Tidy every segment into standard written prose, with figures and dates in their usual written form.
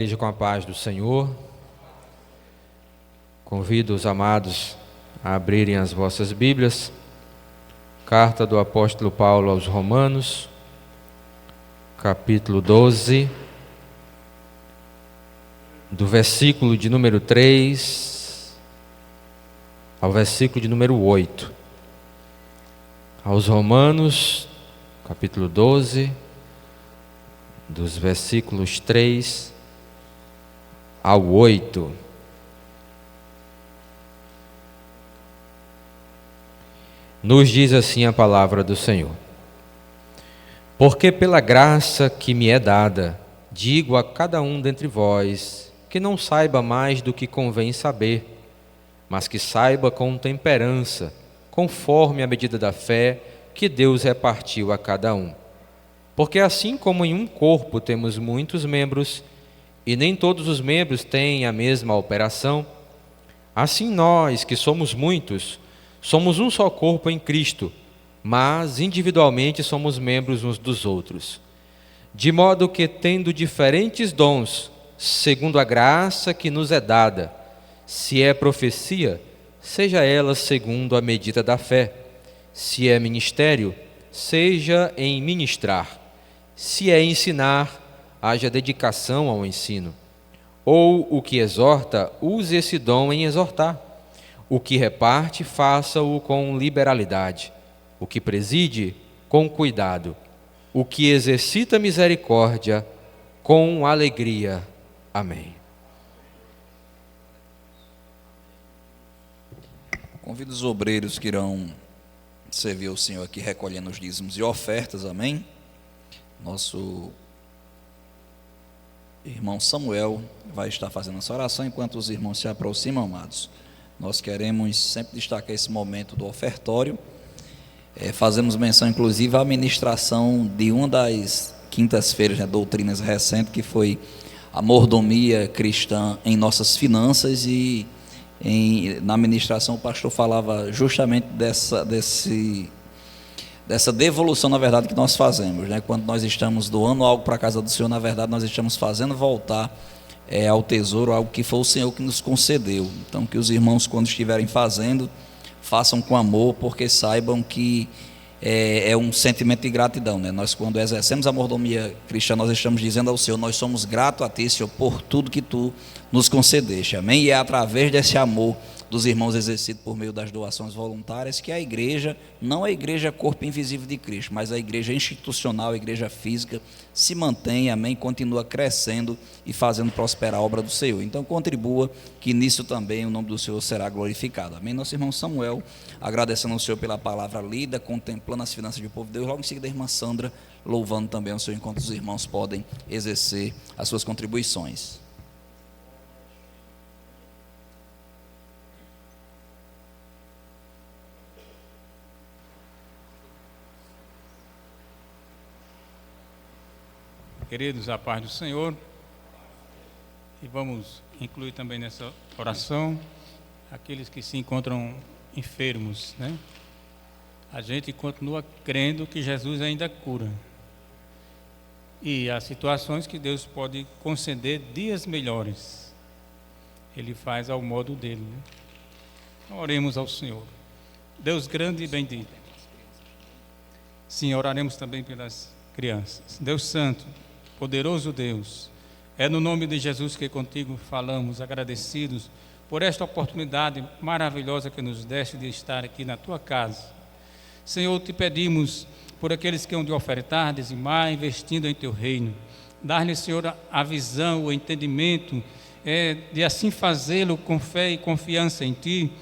Seja com a paz do Senhor. Convido os amados a abrirem as vossas Bíblias. Carta do apóstolo Paulo aos Romanos, capítulo 12, do versículo de número 3 ao versículo de número 8. Aos Romanos, capítulo 12, dos versículos 3 ao 8. Nos diz assim a palavra do Senhor: Porque pela graça que me é dada, digo a cada um dentre vós, que não saiba mais do que convém saber, mas que saiba com temperança, conforme a medida da fé que Deus repartiu a cada um. Porque assim como em um corpo temos muitos membros, e nem todos os membros têm a mesma operação, assim nós, que somos muitos, somos um só corpo em Cristo, mas individualmente somos membros uns dos outros. De modo que, tendo diferentes dons, segundo a graça que nos é dada, se é profecia, seja ela segundo a medida da fé; se é ministério, seja em ministrar; se é ensinar, haja dedicação ao ensino. Ou o que exorta, use esse dom em exortar. O que reparte, faça-o com liberalidade. O que preside, com cuidado. O que exercita misericórdia, com alegria. Amém. Convido os obreiros que irão servir ao Senhor aqui recolhendo os dízimos e ofertas, amém? Nosso irmão Samuel vai estar fazendo essa oração enquanto os irmãos se aproximam, amados. Nós queremos sempre destacar esse momento do ofertório. Fazemos menção, inclusive, à ministração de uma das quintas-feiras, doutrinas recentes, que foi a mordomia cristã em nossas finanças, e na ministração o pastor falava justamente dessa devolução, na verdade, que nós fazemos, quando nós estamos doando algo para a casa do Senhor, na verdade nós estamos fazendo voltar ao tesouro algo que foi o Senhor que nos concedeu. Então, que os irmãos, quando estiverem fazendo, façam com amor, porque saibam que é um sentimento de gratidão, Nós, quando exercemos a mordomia cristã, nós estamos dizendo ao Senhor: nós somos gratos a Ti, Senhor, por tudo que Tu nos concedeste, amém? E é através desse amor dos irmãos exercido por meio das doações voluntárias que a igreja, não a igreja corpo invisível de Cristo, mas a igreja institucional, a igreja física, se mantém, amém, continua crescendo e fazendo prosperar a obra do Senhor. Então contribua, que nisso também o nome do Senhor será glorificado, amém? Nosso irmão Samuel, agradecendo ao Senhor pela palavra lida, contemplando as finanças do povo de Deus. Logo em seguida a irmã Sandra, louvando também ao Senhor, enquanto os irmãos podem exercer as suas contribuições. Queridos, a paz do Senhor, e vamos incluir também nessa oração aqueles que se encontram enfermos, A gente continua crendo que Jesus ainda cura, e há situações que Deus pode conceder dias melhores, Ele faz ao modo dele, Então, oremos ao Senhor. Deus grande e bendito, sim, oraremos também pelas crianças. Deus santo, poderoso Deus, é no nome de Jesus que contigo falamos, agradecidos por esta oportunidade maravilhosa que nos deste de estar aqui na tua casa. Senhor, te pedimos por aqueles que hão de ofertar, dizimar, investindo em teu reino. Dar-lhe, Senhor, a visão, o entendimento, de assim fazê-lo com fé e confiança em ti,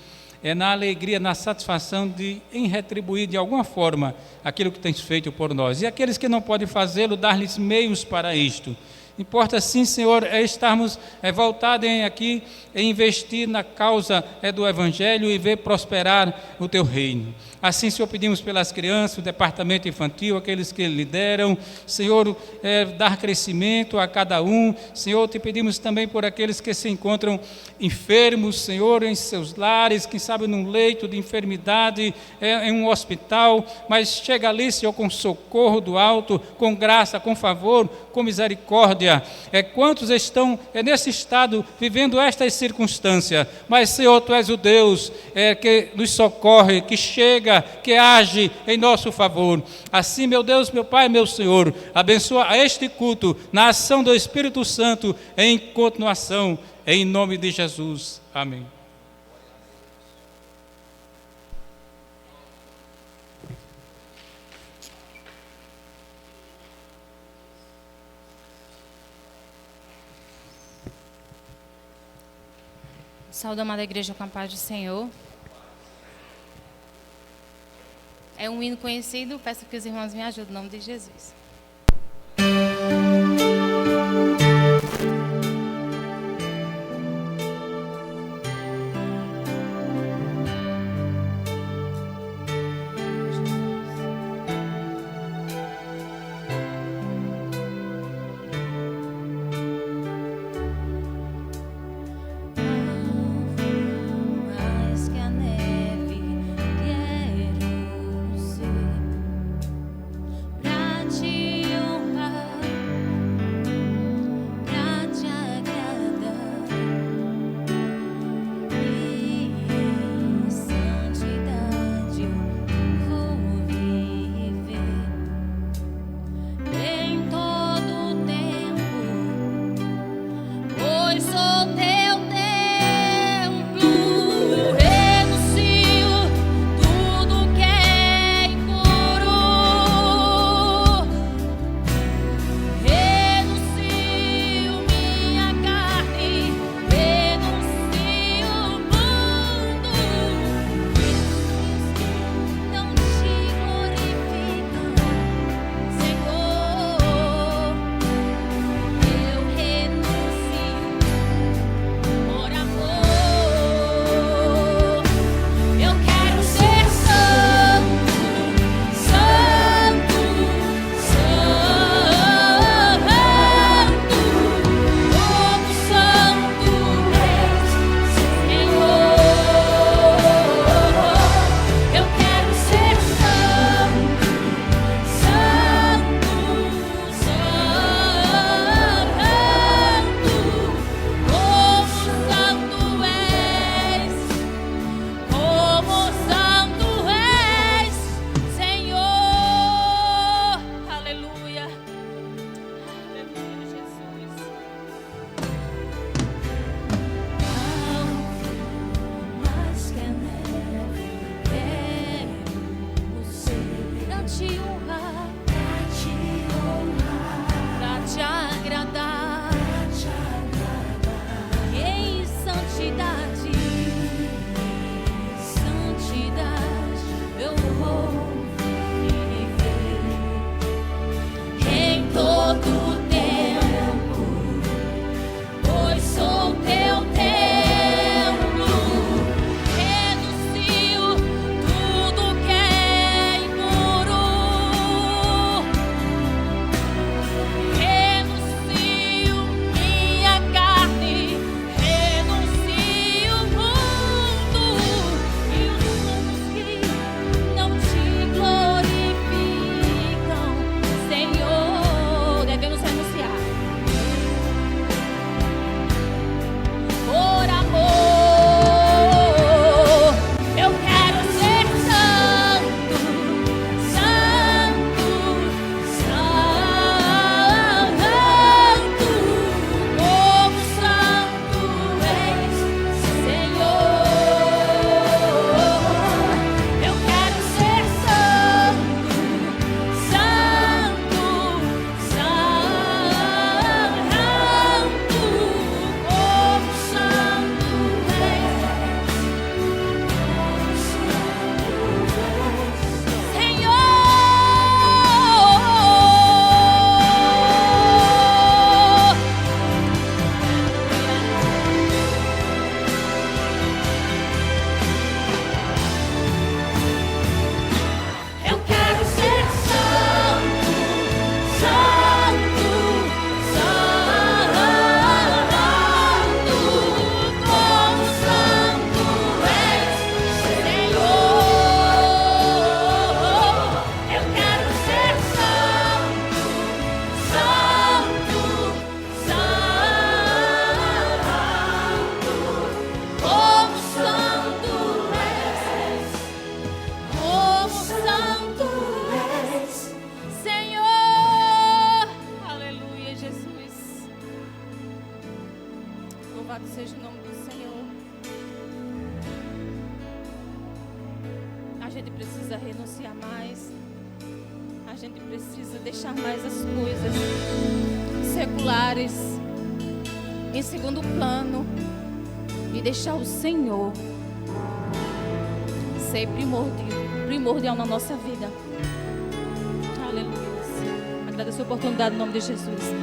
na alegria, na satisfação em retribuir de alguma forma aquilo que tens feito por nós. E aqueles que não podem fazê-lo, dar-lhes meios para isto. Importa sim, Senhor, estarmos voltados aqui em investir na causa do Evangelho e ver prosperar o Teu reino. Assim, Senhor, pedimos pelas crianças, o departamento infantil, aqueles que lideram, Senhor, dar crescimento a cada um. Senhor, te pedimos também por aqueles que se encontram enfermos, Senhor, em seus lares, quem sabe num leito de enfermidade, em um hospital, mas chega ali, Senhor, com socorro do alto, com graça, com favor, com misericórdia. Quantos estão nesse estado, vivendo estas circunstâncias, mas, Senhor, Tu és o Deus que nos socorre, que chega, que age em nosso favor. Assim, meu Deus, meu Pai, meu Senhor, abençoa este culto na ação do Espírito Santo em continuação, em nome de Jesus. Amém. Saúde, amada igreja, com a paz do Senhor. É um hino conhecido, peço que os irmãos me ajudem, em nome de Jesus. Louvado seja o nome do Senhor. A gente precisa renunciar mais. A gente precisa deixar mais as coisas seculares em segundo plano e deixar o Senhor ser primordial na nossa vida. Aleluia. Agradeço a oportunidade em nome de Jesus.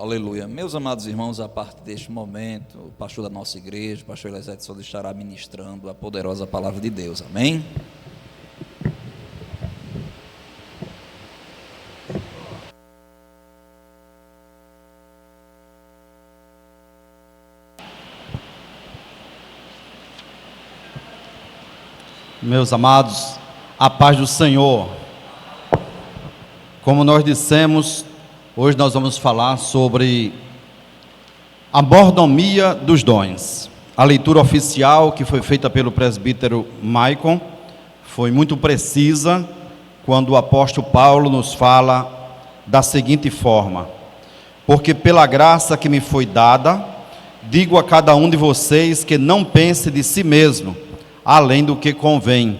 Aleluia. Meus amados irmãos, a partir deste momento, o pastor da nossa igreja, o pastor Elisete Souza, estará ministrando a poderosa palavra de Deus. Amém? Meus amados, a paz do Senhor. Como nós dissemos, hoje nós vamos falar sobre a mordomia dos dons. A leitura oficial que foi feita pelo presbítero Maicon foi muito precisa quando o apóstolo Paulo nos fala da seguinte forma: porque pela graça que me foi dada, digo a cada um de vocês que não pense de si mesmo além do que convém.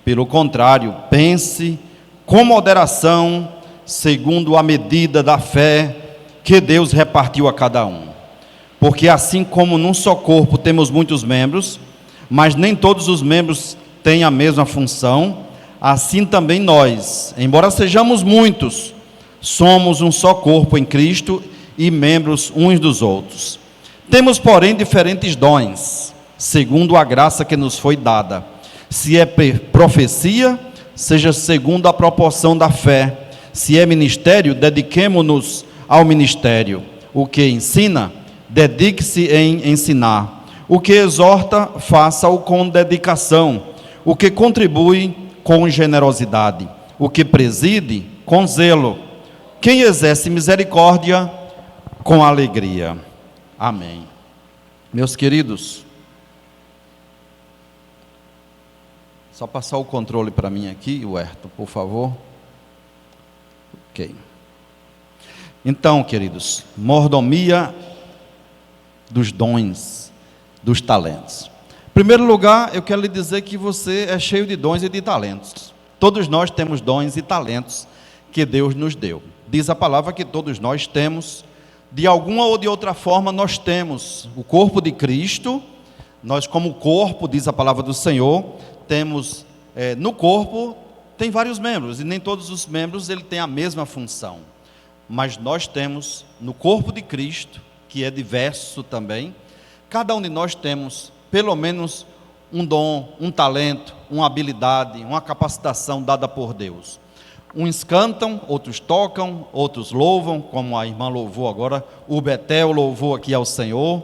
Pelo contrário, pense com moderação, segundo a medida da fé que Deus repartiu a cada um. Porque assim como num só corpo temos muitos membros, mas nem todos os membros têm a mesma função, assim também nós, embora sejamos muitos, somos um só corpo em Cristo e membros uns dos outros. Temos, porém, diferentes dons, segundo a graça que nos foi dada. Se é profecia, seja segundo a proporção da fé. Se é ministério, dediquemo-nos ao ministério. O que ensina, dedique-se em ensinar. O que exorta, faça-o com dedicação. O que contribui, com generosidade. O que preside, com zelo. Quem exerce misericórdia, com alegria. Amém. Meus queridos, só passar o controle para mim aqui, Huerto, por favor. Ok. Então, queridos, mordomia dos dons, dos talentos. Em primeiro lugar, eu quero lhe dizer que você é cheio de dons e de talentos. Todos nós temos dons e talentos que Deus nos deu. Diz a palavra que todos nós temos, de alguma ou de outra forma, nós temos o corpo de Cristo. Nós, como corpo, diz a palavra do Senhor, temos no corpo, tem vários membros, e nem todos os membros ele tem a mesma função, mas nós temos no corpo de Cristo, que é diverso também, cada um de nós temos pelo menos um dom, um talento, uma habilidade, uma capacitação dada por Deus. Uns cantam, outros tocam, outros louvam, como a irmã louvou agora, o Betel louvou aqui ao Senhor,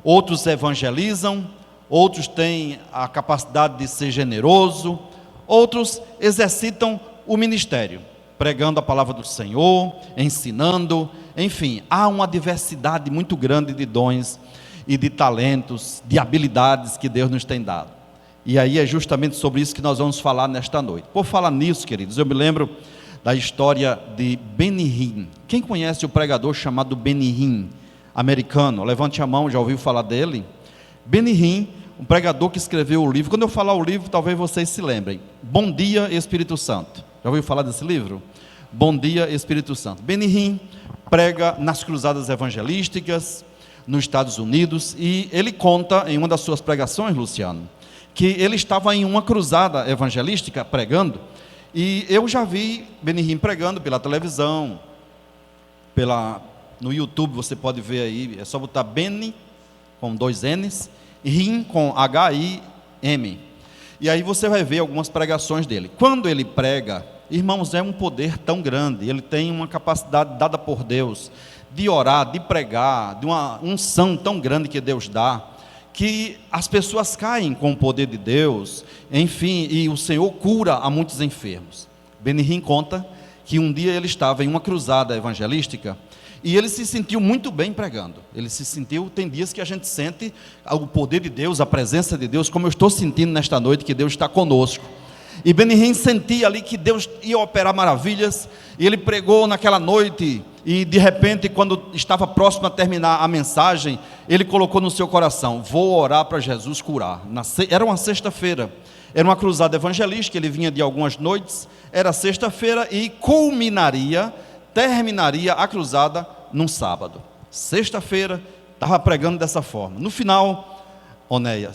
outros evangelizam, outros têm a capacidade de ser generoso, outros exercitam o ministério, pregando a palavra do Senhor, ensinando, enfim, há uma diversidade muito grande de dons e de talentos, de habilidades que Deus nos tem dado. E aí é justamente sobre isso que nós vamos falar nesta noite. Por falar nisso, queridos, eu me lembro da história de Benny Hinn. Quem conhece o pregador chamado Benny Hinn, americano? Levante a mão, já ouviu falar dele? Benny Hinn, um pregador que escreveu o livro. Quando eu falar o livro, talvez vocês se lembrem. Bom Dia, Espírito Santo. Já ouviu falar desse livro? Bom Dia, Espírito Santo. Benny Hinn prega nas cruzadas evangelísticas nos Estados Unidos, e ele conta em uma das suas pregações, Luciano, que ele estava em uma cruzada evangelística pregando, e eu já vi Benny Hinn pregando pela televisão, no YouTube você pode ver aí, é só botar Benny com 2 N's, Hinn com H-I-M, e aí você vai ver algumas pregações dele. Quando ele prega, irmãos, é um poder tão grande, ele tem uma capacidade dada por Deus, de orar, de pregar, de uma unção tão grande que Deus dá, que as pessoas caem com o poder de Deus, enfim, e o Senhor cura a muitos enfermos. Benny Hinn conta que um dia ele estava em uma cruzada evangelística, e ele se sentiu muito bem pregando. Ele se sentiu, tem dias que a gente sente o poder de Deus, a presença de Deus, como eu estou sentindo nesta noite, que Deus está conosco. E Benny Hinn sentia ali que Deus ia operar maravilhas, e ele pregou naquela noite, e de repente, quando estava próximo a terminar a mensagem, ele colocou no seu coração: vou orar para Jesus curar. Era uma sexta-feira, era uma cruzada evangelística, ele vinha de algumas noites, era sexta-feira e terminaria a cruzada num sábado. Sexta-feira, estava pregando dessa forma. No final,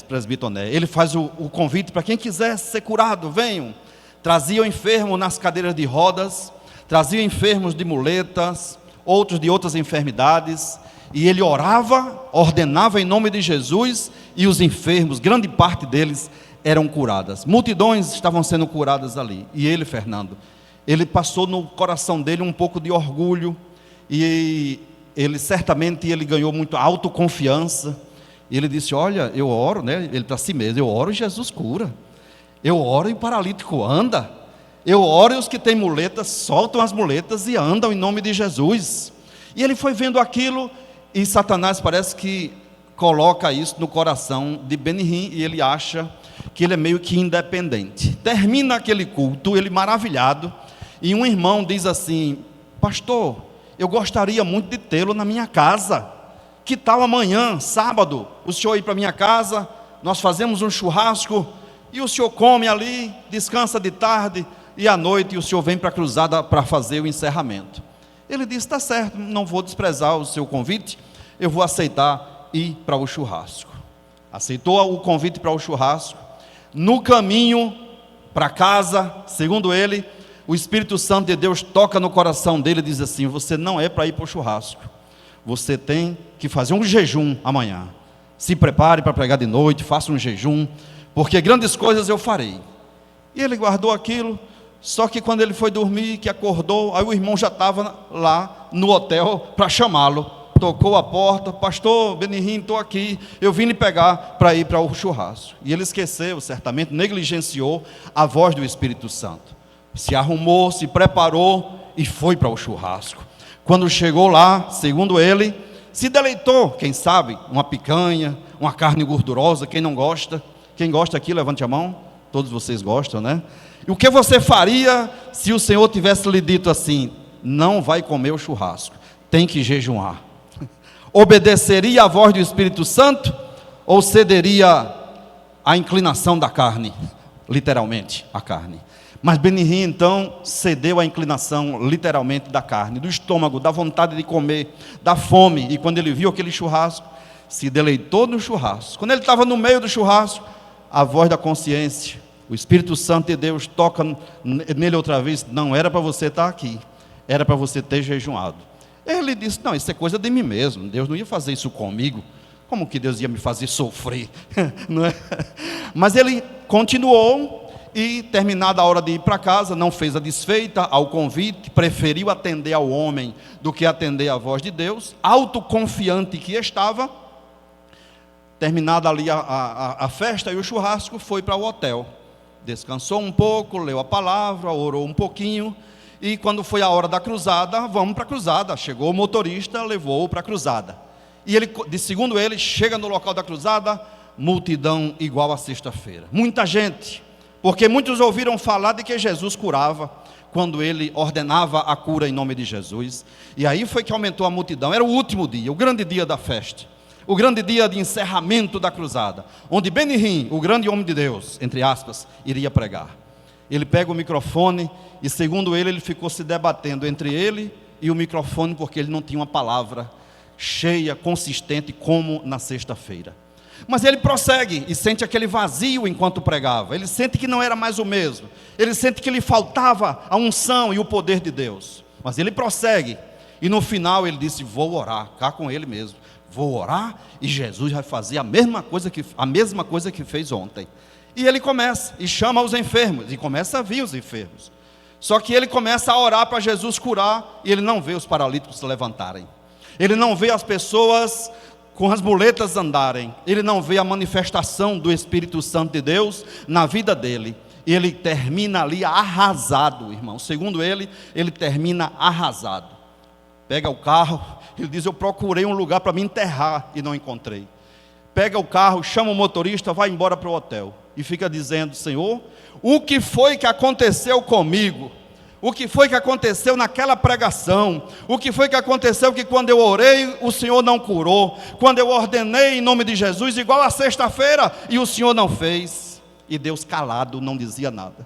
presbítero Onéia, ele faz o convite para quem quiser ser curado, venham. Trazia o enfermo nas cadeiras de rodas, trazia enfermos de muletas, outros de outras enfermidades, e ele orava, ordenava em nome de Jesus, e os enfermos, grande parte deles, eram curadas. Multidões estavam sendo curadas ali. E ele, Fernando, ele passou no coração dele um pouco de orgulho, e ele certamente ganhou muita autoconfiança. E ele disse: olha, eu oro, né? Ele para si mesmo: eu oro e Jesus cura. Eu oro e o paralítico anda. Eu oro e os que têm muletas soltam as muletas e andam em nome de Jesus. E ele foi vendo aquilo, e Satanás parece que coloca isso no coração de Benihim, e ele acha que ele é meio que independente. Termina aquele culto, ele maravilhado, e um irmão diz assim: pastor, eu gostaria muito de tê-lo na minha casa. Que tal amanhã, sábado, o senhor ir para minha casa, nós fazemos um churrasco, e o senhor come ali, descansa de tarde, e à noite o senhor vem para a cruzada para fazer o encerramento. Ele disse: está certo, não vou desprezar o seu convite, eu vou aceitar ir para o churrasco. Aceitou o convite para o churrasco. No caminho para casa, segundo ele, o Espírito Santo de Deus toca no coração dele e diz assim: você não é para ir para o churrasco, você tem que fazer um jejum amanhã. Se prepare para pregar de noite, faça um jejum, porque grandes coisas eu farei. E ele guardou aquilo. Só que quando ele foi dormir, que acordou, aí o irmão já estava lá no hotel para chamá-lo. Tocou a porta: pastor Benihim, estou aqui, eu vim lhe pegar para ir para o churrasco. E ele esqueceu, certamente negligenciou a voz do Espírito Santo. Se arrumou, se preparou e foi para o churrasco. Quando chegou lá, segundo ele, se deleitou, quem sabe, uma picanha, uma carne gordurosa. Quem não gosta? Quem gosta aqui, levante a mão. Todos vocês gostam, né? E o que você faria se o Senhor tivesse lhe dito assim: não vai comer o churrasco, tem que jejuar? Obedeceria à voz do Espírito Santo ou cederia à inclinação da carne? Literalmente, a carne. Mas Benihim então cedeu à inclinação literalmente da carne, do estômago, da vontade de comer, da fome. E quando ele viu aquele churrasco, se deleitou no churrasco. Quando ele estava no meio do churrasco, a voz da consciência, o Espírito Santo de Deus toca nele outra vez: não era para você estar aqui, era para você ter jejuado. Ele disse: não, isso é coisa de mim mesmo, Deus não ia fazer isso comigo. Como que Deus ia me fazer sofrer? Não é? Mas ele continuou, e terminada a hora de ir para casa, não fez a desfeita ao convite, preferiu atender ao homem do que atender à voz de Deus, autoconfiante que estava. Terminada ali a festa e o churrasco, foi para o hotel. Descansou um pouco, leu a palavra, orou um pouquinho, e quando foi a hora da cruzada, vamos para a cruzada. Chegou o motorista, levou-o para a cruzada. E ele, segundo ele, chega no local da cruzada, multidão igual a sexta-feira. Muita gente, porque muitos ouviram falar de que Jesus curava, quando ele ordenava a cura em nome de Jesus. E aí foi que aumentou a multidão. Era o último dia, o grande dia da festa, o grande dia de encerramento da cruzada, onde Benihim, o grande homem de Deus, entre aspas, iria pregar. Ele pega o microfone e, segundo ele ficou se debatendo entre ele e o microfone, porque ele não tinha uma palavra cheia, consistente, como na sexta-feira. Mas ele prossegue e sente aquele vazio enquanto pregava. Ele sente que não era mais o mesmo. Ele sente que lhe faltava a unção e o poder de Deus. Mas ele prossegue. E no final ele disse: vou orar, cá com ele mesmo. Vou orar e Jesus vai fazer a mesma coisa que fez ontem. E ele começa e chama os enfermos, e começa a vir os enfermos. Só que ele começa a orar para Jesus curar, e ele não vê os paralíticos se levantarem. Ele não vê as pessoas com as muletas andarem. Ele não vê a manifestação do Espírito Santo de Deus na vida dele. E ele termina ali arrasado, irmão. Segundo ele termina arrasado. Pega o carro, ele diz: eu procurei um lugar para me enterrar e não encontrei. Pega o carro, chama o motorista, vai embora para o hotel. E fica dizendo: Senhor, o que foi que aconteceu comigo? O que foi que aconteceu naquela pregação? O que foi que aconteceu que quando eu orei, o Senhor não curou? Quando eu ordenei em nome de Jesus, igual a sexta-feira, e o Senhor não fez? E Deus calado, não dizia nada.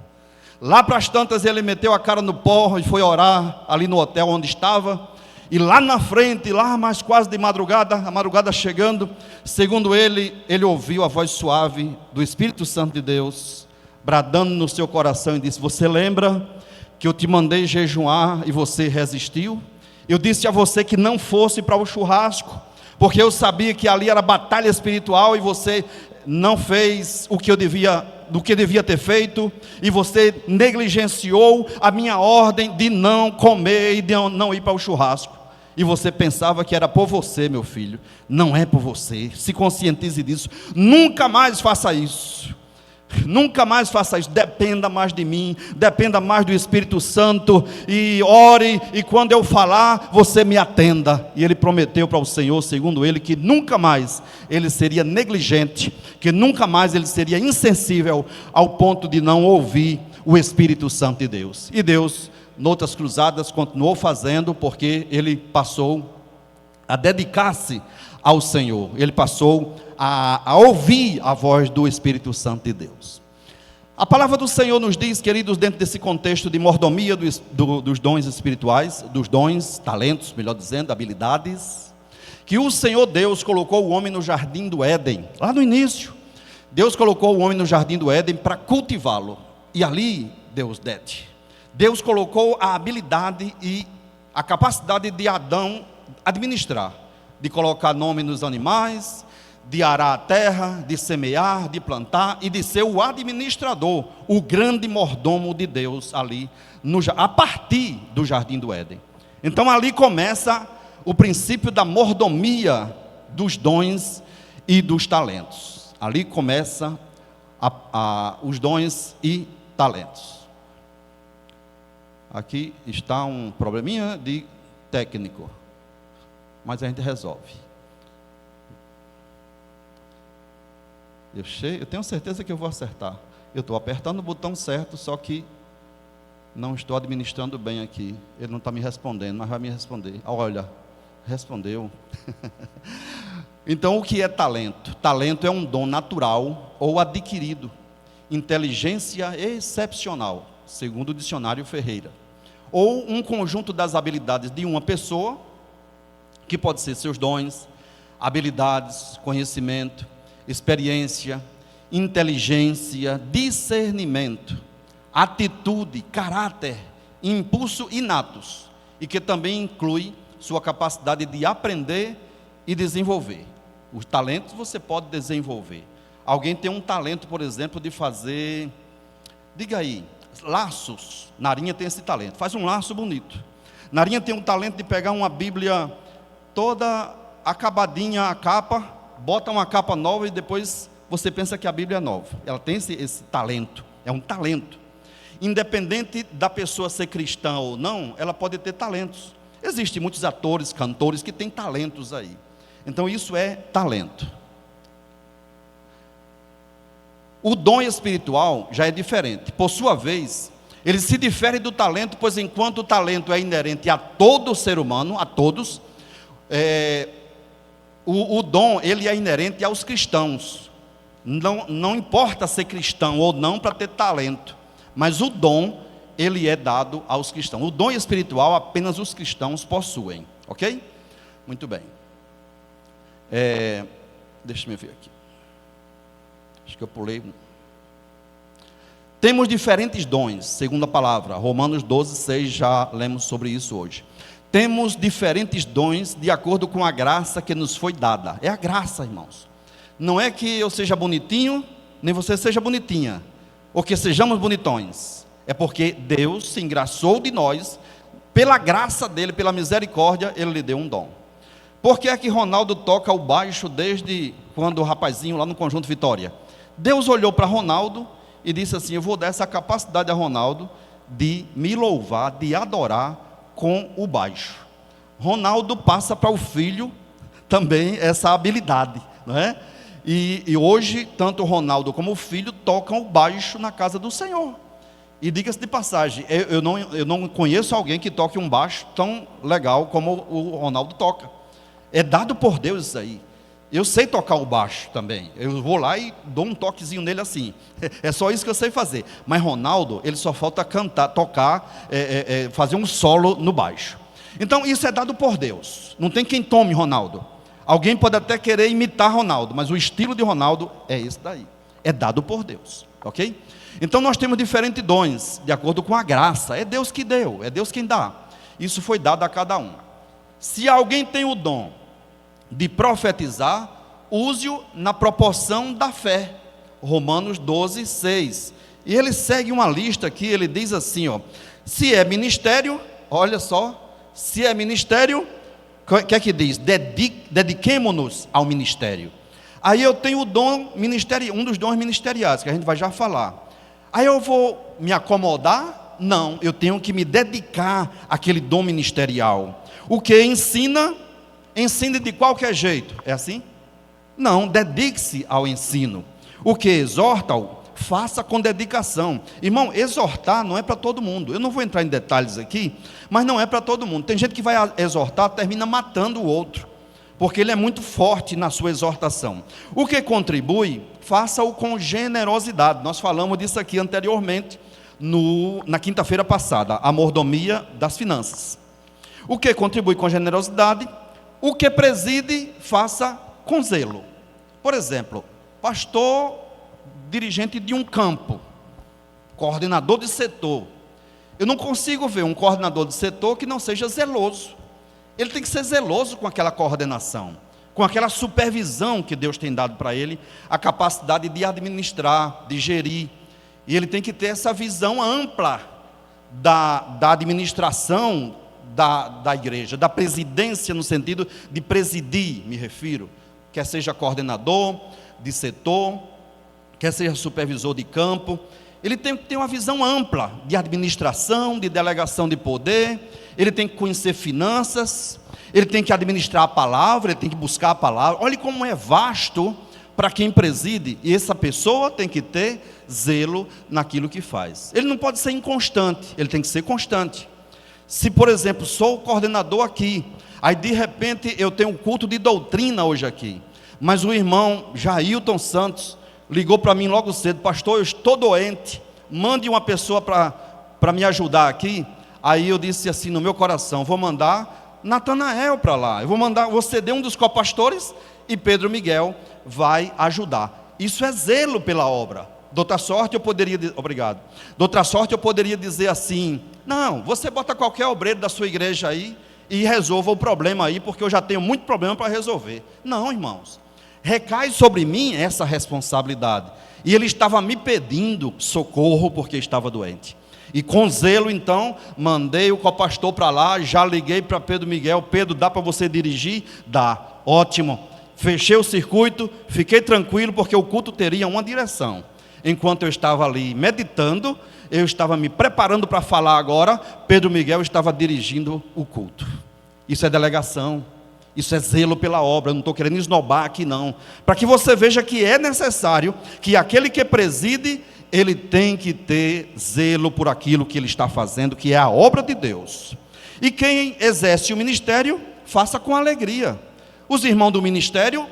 Lá para as tantas ele meteu a cara no pó e foi orar ali no hotel onde estava. E lá na frente, lá mais quase de madrugada, a madrugada chegando, segundo ele ouviu a voz suave do Espírito Santo de Deus, bradando no seu coração e disse: você lembra que eu te mandei jejuar e você resistiu? Eu disse a você que não fosse para o churrasco, porque eu sabia que ali era batalha espiritual e você não fez o que devia ter feito, e você negligenciou a minha ordem de não comer e de não ir para o churrasco. E você pensava que era por você, meu filho. Não é por você. Se conscientize disso. Nunca mais faça isso. Nunca mais faça isso. Dependa mais de mim, dependa mais do Espírito Santo, e ore, e quando eu falar, você me atenda. E ele prometeu para o Senhor, segundo ele, que nunca mais ele seria negligente, que nunca mais ele seria insensível ao ponto de não ouvir o Espírito Santo de Deus. E Deus, noutras cruzadas, continuou fazendo, porque ele passou a dedicar-se ao Senhor. Ele passou a ouvir a voz do Espírito Santo de Deus. A palavra do Senhor nos diz, queridos, dentro desse contexto de mordomia dos dons espirituais, dos dons, talentos, melhor dizendo, habilidades, que o Senhor Deus colocou o homem no jardim do Éden. Lá no início, Deus colocou o homem no jardim do Éden para cultivá-lo. E ali, Deus colocou a habilidade e a capacidade de Adão administrar, de colocar nome nos animais, de arar a terra, de semear, de plantar e de ser o administrador, o grande mordomo de Deus ali, a partir do jardim do Éden. Então ali começa o princípio da mordomia dos dons e dos talentos. Ali começa os dons e talentos. Aqui está um probleminha de técnico, mas a gente resolve. Eu tenho certeza que eu vou acertar. Eu estou apertando o botão certo, só que não estou administrando bem aqui. Ele não está me respondendo, mas vai me responder. Olha, respondeu. Então, o que é talento? Talento é um dom natural ou adquirido, inteligência excepcional, segundo o dicionário Ferreira, ou um conjunto das habilidades de uma pessoa, que pode ser seus dons, habilidades, conhecimento, experiência, inteligência, discernimento, atitude, caráter, impulso inatos, e que também inclui sua capacidade de aprender e desenvolver. Os talentos você pode desenvolver. Alguém tem um talento, por exemplo, de fazer, diga aí, laços. Narinha tem esse talento, faz um laço bonito. Narinha tem um talento de pegar uma Bíblia toda acabadinha, a capa, bota uma capa nova e depois você pensa que a Bíblia é nova. Ela tem esse talento, é um talento. Independente da pessoa ser cristã ou não, ela pode ter talentos. Existem muitos atores, cantores que têm talentos aí. Então isso é talento. O dom espiritual já é diferente. Por sua vez, ele se difere do talento, pois enquanto o talento é inerente a todo ser humano, a todos, o dom ele é inerente aos cristãos. Não importa ser cristão ou não para ter talento, mas o dom ele é dado aos cristãos. O dom espiritual apenas os cristãos possuem, ok? Muito bem. Deixa eu ver aqui. Acho que eu pulei. Temos diferentes dons, segundo a palavra. Romanos 12, 6, já lemos sobre isso hoje. Temos diferentes dons de acordo com a graça que nos foi dada. É a graça, irmãos. Não é que eu seja bonitinho, nem você seja bonitinha, ou que sejamos bonitões. É porque Deus se engraçou de nós, pela graça dele, pela misericórdia, ele lhe deu um dom. Por que é que Ronaldo toca o baixo desde quando o rapazinho lá no Conjunto Vitória? Deus olhou para Ronaldo e disse assim: eu vou dar essa capacidade a Ronaldo de me louvar, de adorar com o baixo. Ronaldo passa para o filho também essa habilidade, não é? E hoje, tanto o Ronaldo como o filho tocam o baixo na casa do Senhor. E diga-se de passagem, eu não conheço alguém que toque um baixo tão legal como o Ronaldo toca. É dado por Deus isso aí. Eu sei tocar o baixo também. Eu vou lá e dou um toquezinho nele assim. É só isso que eu sei fazer. Mas Ronaldo, ele só falta cantar, tocar, fazer um solo no baixo. Então isso é dado por Deus. Não tem quem tome Ronaldo. Alguém pode até querer imitar Ronaldo, mas o estilo de Ronaldo é esse daí. É dado por Deus, ok? Então nós temos diferentes dons, de acordo com a graça. É Deus que deu, é Deus quem dá. Isso foi dado a cada um. Se alguém tem o dom de profetizar, use-o na proporção da fé. Romanos 12, 6. E ele segue uma lista aqui, ele diz assim, ó, se é ministério, olha só, se é ministério, o que é que diz? Dediquemo-nos ao ministério. Aí eu tenho o dom ministerial, um dos dons ministeriais, que a gente vai já falar. Aí eu vou me acomodar? Não, eu tenho que me dedicar àquele dom ministerial. O que ensina, ensine de qualquer jeito. É assim? Não, dedique-se ao ensino. O que exorta-o, faça com dedicação. Irmão, exortar não é para todo mundo. Eu não vou entrar em detalhes aqui, mas não é para todo mundo. Tem gente que vai exortar, termina matando o outro, porque ele é muito forte na sua exortação. O que contribui, faça-o com generosidade. Nós falamos disso aqui anteriormente, na quinta-feira passada, a mordomia das finanças. O que contribui com generosidade, o que preside, faça com zelo. Por exemplo, pastor, dirigente de um campo, coordenador de setor. Eu não consigo ver um coordenador de setor que não seja zeloso. Ele tem que ser zeloso com aquela coordenação, com aquela supervisão que Deus tem dado para ele, a capacidade de administrar, de gerir. E ele tem que ter essa visão ampla da administração da igreja, da presidência, no sentido de presidir, me refiro. Quer seja coordenador de setor, quer seja supervisor de campo. Ele tem que ter uma visão ampla de administração, de delegação de poder. Ele tem que conhecer finanças, ele tem que administrar a palavra, ele tem que buscar a palavra. Olhe como é vasto para quem preside, e essa pessoa tem que ter zelo naquilo que faz. Ele não pode ser inconstante, ele tem que ser constante. Se, por exemplo, sou o coordenador aqui, aí de repente eu tenho um culto de doutrina hoje aqui, mas o irmão Jailton Santos ligou para mim logo cedo: pastor, eu estou doente, mande uma pessoa para me ajudar aqui. Aí eu disse assim no meu coração: vou mandar Natanael para lá, vou ceder um dos copastores e Pedro Miguel vai ajudar. Isso é zelo pela obra. De outra sorte eu poderia dizer assim: não, você bota qualquer obreiro da sua igreja aí e resolva o problema aí, porque eu já tenho muito problema para resolver. Não, irmãos, recai sobre mim essa responsabilidade. E ele estava me pedindo socorro porque estava doente. E com zelo, então, mandei o copastor para lá, já liguei para Pedro Miguel: Pedro, dá para você dirigir? Dá, ótimo. Fechei o circuito, fiquei tranquilo, porque o culto teria uma direção. Enquanto eu estava ali meditando, eu estava me preparando para falar agora, Pedro Miguel estava dirigindo o culto. Isso é delegação, isso é zelo pela obra. Eu não estou querendo esnobar aqui não, para que você veja que é necessário que aquele que preside, ele tem que ter zelo por aquilo que ele está fazendo, que é a obra de Deus. E quem exerce o ministério, faça com alegria. Os irmãos do ministério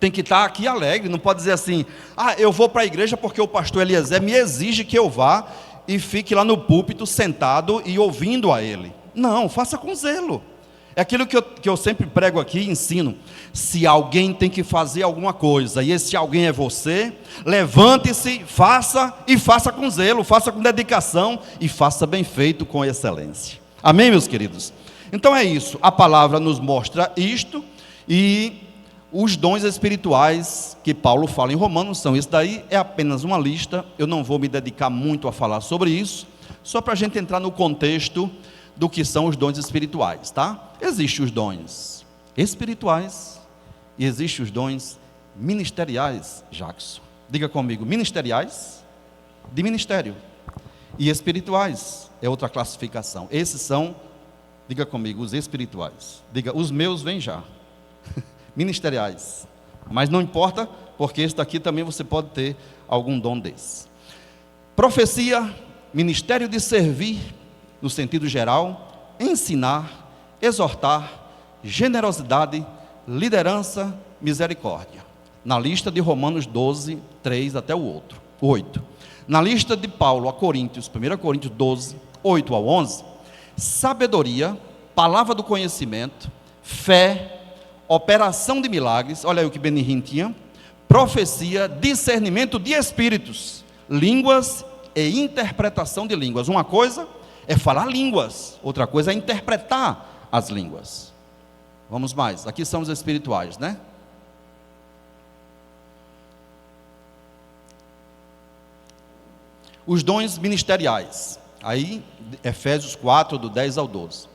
tem que estar aqui alegre, não pode dizer assim: eu vou para a igreja porque o pastor Eliezer me exige que eu vá e fique lá no púlpito sentado e ouvindo a ele. Não, faça com zelo. É aquilo que eu sempre prego aqui e ensino: se alguém tem que fazer alguma coisa, e esse alguém é você, levante-se, faça, e faça com zelo, faça com dedicação, e faça bem feito, com excelência. Amém, meus queridos? Então é isso, a palavra nos mostra isto, e os dons espirituais que Paulo fala em Romanos são isso daí. É apenas uma lista, eu não vou me dedicar muito a falar sobre isso, só para a gente entrar no contexto do que são os dons espirituais, tá? Existem os dons espirituais e existem os dons ministeriais, Jackson. Diga comigo: ministeriais, de ministério, e espirituais é outra classificação. Esses são, diga comigo, os espirituais. Diga: os meus vêm já. Ministeriais, mas não importa, porque esse daqui também você pode ter algum dom desse. Profecia ministério de servir, no sentido geral, ensinar, exortar, generosidade, liderança, misericórdia. Na lista de Romanos 12, 3 até o 8. Na lista de Paulo a Coríntios, 1 Coríntios 12, 8 ao 11, sabedoria, palavra do conhecimento, fé, operação de milagres, olha aí o que Benihim tinha, profecia, discernimento de espíritos, línguas e interpretação de línguas. Uma coisa é falar línguas, outra coisa é interpretar as línguas. Vamos mais, aqui são os espirituais, né? Os dons ministeriais, aí Efésios 4, do 10 ao 12.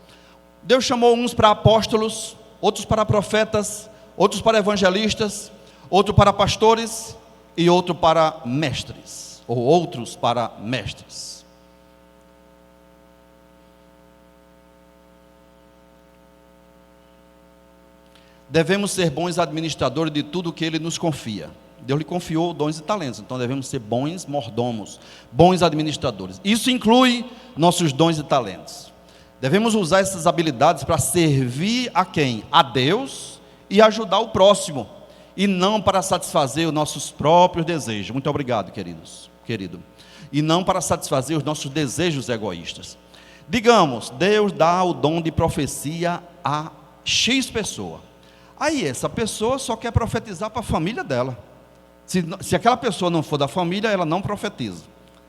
Deus chamou uns para apóstolos, outros para profetas, outros para evangelistas, outros para pastores e outros para mestres, ou outros para mestres. Devemos ser bons administradores de tudo que Ele nos confia. Deus lhe confiou dons e talentos, então devemos ser bons mordomos, bons administradores. Isso inclui nossos dons e talentos. Devemos usar essas habilidades para servir a quem? A Deus e ajudar o próximo, e não para satisfazer os nossos próprios desejos. Muito obrigado, querido. E não para satisfazer os nossos desejos egoístas. Digamos, Deus dá o dom de profecia a X pessoa. Aí essa pessoa só quer profetizar para a família dela. Se aquela pessoa não for da família, ela não profetiza,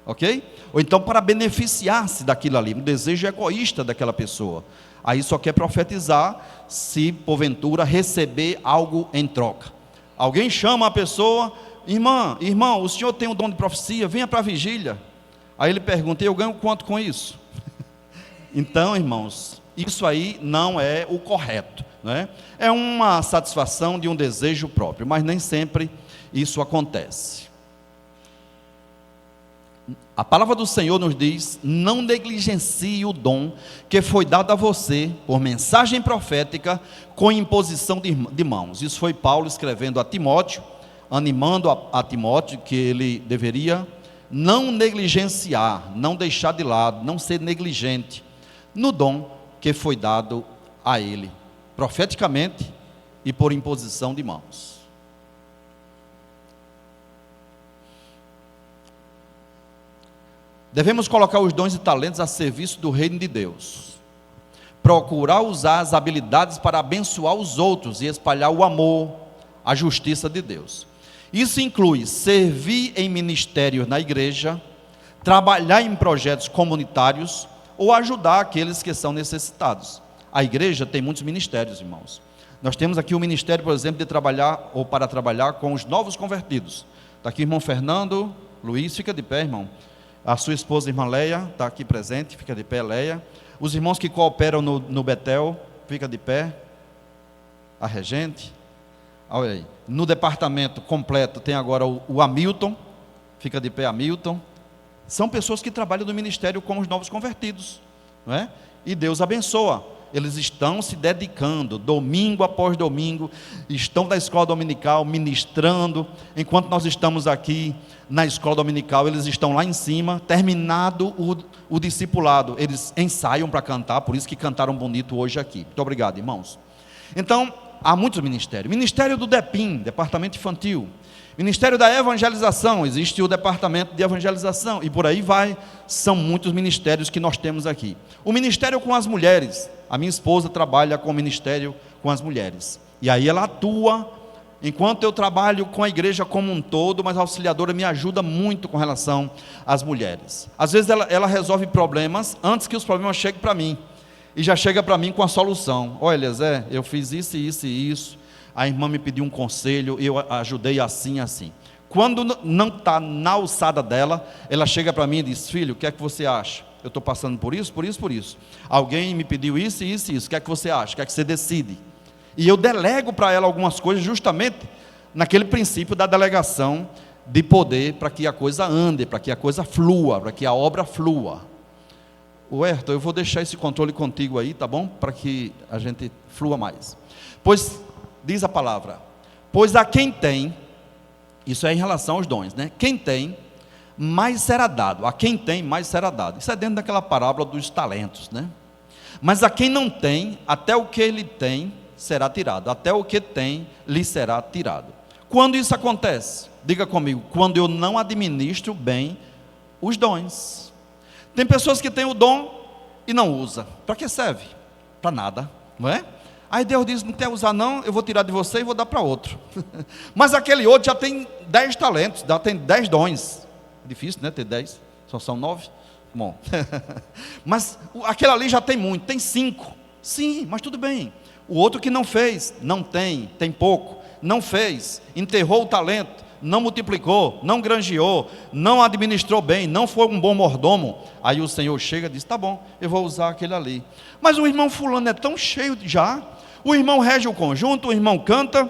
ok? Ou então para beneficiar-se daquilo ali, um desejo egoísta daquela pessoa. Aí só quer profetizar se porventura receber algo em troca. Alguém chama a pessoa, irmão, o senhor tem um dom de profecia, venha para a vigília. Aí ele pergunta, eu ganho quanto com isso? Então, irmãos, isso aí não é o correto, né? É uma satisfação de um desejo próprio, mas nem sempre isso acontece. A palavra do Senhor nos diz, não negligencie o dom que foi dado a você por mensagem profética com imposição de mãos. Isso foi Paulo escrevendo a Timóteo, animando a Timóteo que ele deveria não negligenciar, não deixar de lado, não ser negligente no dom que foi dado a ele, profeticamente e por imposição de mãos. Devemos colocar os dons e talentos a serviço do reino de Deus. Procurar usar as habilidades para abençoar os outros e espalhar o amor, a justiça de Deus. Isso inclui servir em ministérios na igreja, trabalhar em projetos comunitários ou ajudar aqueles que são necessitados. A igreja tem muitos ministérios, irmãos. Nós temos aqui o ministério, por exemplo, de trabalhar ou para trabalhar com os novos convertidos. Está aqui o irmão Fernando, Luiz, fica de pé, irmão. A sua esposa, irmã Leia, está aqui presente, fica de pé, Leia. Os irmãos que cooperam no Betel, fica de pé. A regente. Olha aí. No departamento completo tem agora o Hamilton, fica de pé, Hamilton. São pessoas que trabalham no ministério com os novos convertidos, não é? E Deus abençoa. Eles estão se dedicando, domingo após domingo, estão na escola dominical ministrando. Enquanto nós estamos aqui na escola dominical, eles estão lá em cima, terminado o discipulado. Eles ensaiam para cantar, por isso que cantaram bonito hoje aqui. Muito obrigado, irmãos. Então, há muitos ministérios. Ministério do DEPIM, Departamento Infantil. Ministério da Evangelização, existe o Departamento de Evangelização, e por aí vai, são muitos ministérios que nós temos aqui. O ministério com as mulheres, a minha esposa trabalha com o ministério com as mulheres, e aí ela atua, enquanto eu trabalho com a igreja como um todo, mas a auxiliadora me ajuda muito com relação às mulheres. Às vezes ela resolve problemas antes que os problemas cheguem para mim, e já chega para mim com a solução. Olha, Zé, eu fiz isso e isso e isso, a irmã me pediu um conselho, eu ajudei assim, assim. Quando não está na alçada dela, ela chega para mim e diz, filho, o que é que você acha? Eu estou passando por isso, por isso, por isso. Alguém me pediu isso e isso e isso, o que é que você acha? O que é que você decide? E eu delego para ela algumas coisas, justamente naquele princípio da delegação de poder, para que a coisa ande, para que a coisa flua, para que a obra flua. Huerto, eu vou deixar esse controle contigo aí, tá bom? Para que a gente flua mais. Pois, diz a palavra, pois a quem tem, isso é em relação aos dons, né? Quem tem, mais será dado. A quem tem, mais será dado. Isso é dentro daquela parábola dos talentos, né? Mas a quem não tem, até o que ele tem será tirado. Até o que tem, lhe será tirado. Quando isso acontece? Diga comigo, quando eu não administro bem os dons. Tem pessoas que têm o dom e não usa. Para que serve? Para nada, não é? Aí Deus diz, não quer usar não, eu vou tirar de você e vou dar para outro. Mas aquele outro já tem 10 talentos, já tem 10 dons. Difícil, né, ter 10, só são 9. Bom, mas aquele ali já tem muito, tem 5. Sim, mas tudo bem. O outro que não fez, não tem, tem pouco. Não fez, enterrou o talento, não multiplicou, não granjeou, não administrou bem, não foi um bom mordomo. Aí o Senhor chega e diz, tá bom, eu vou usar aquele ali. Mas o irmão fulano é tão cheio já, o irmão rege o conjunto, o irmão canta,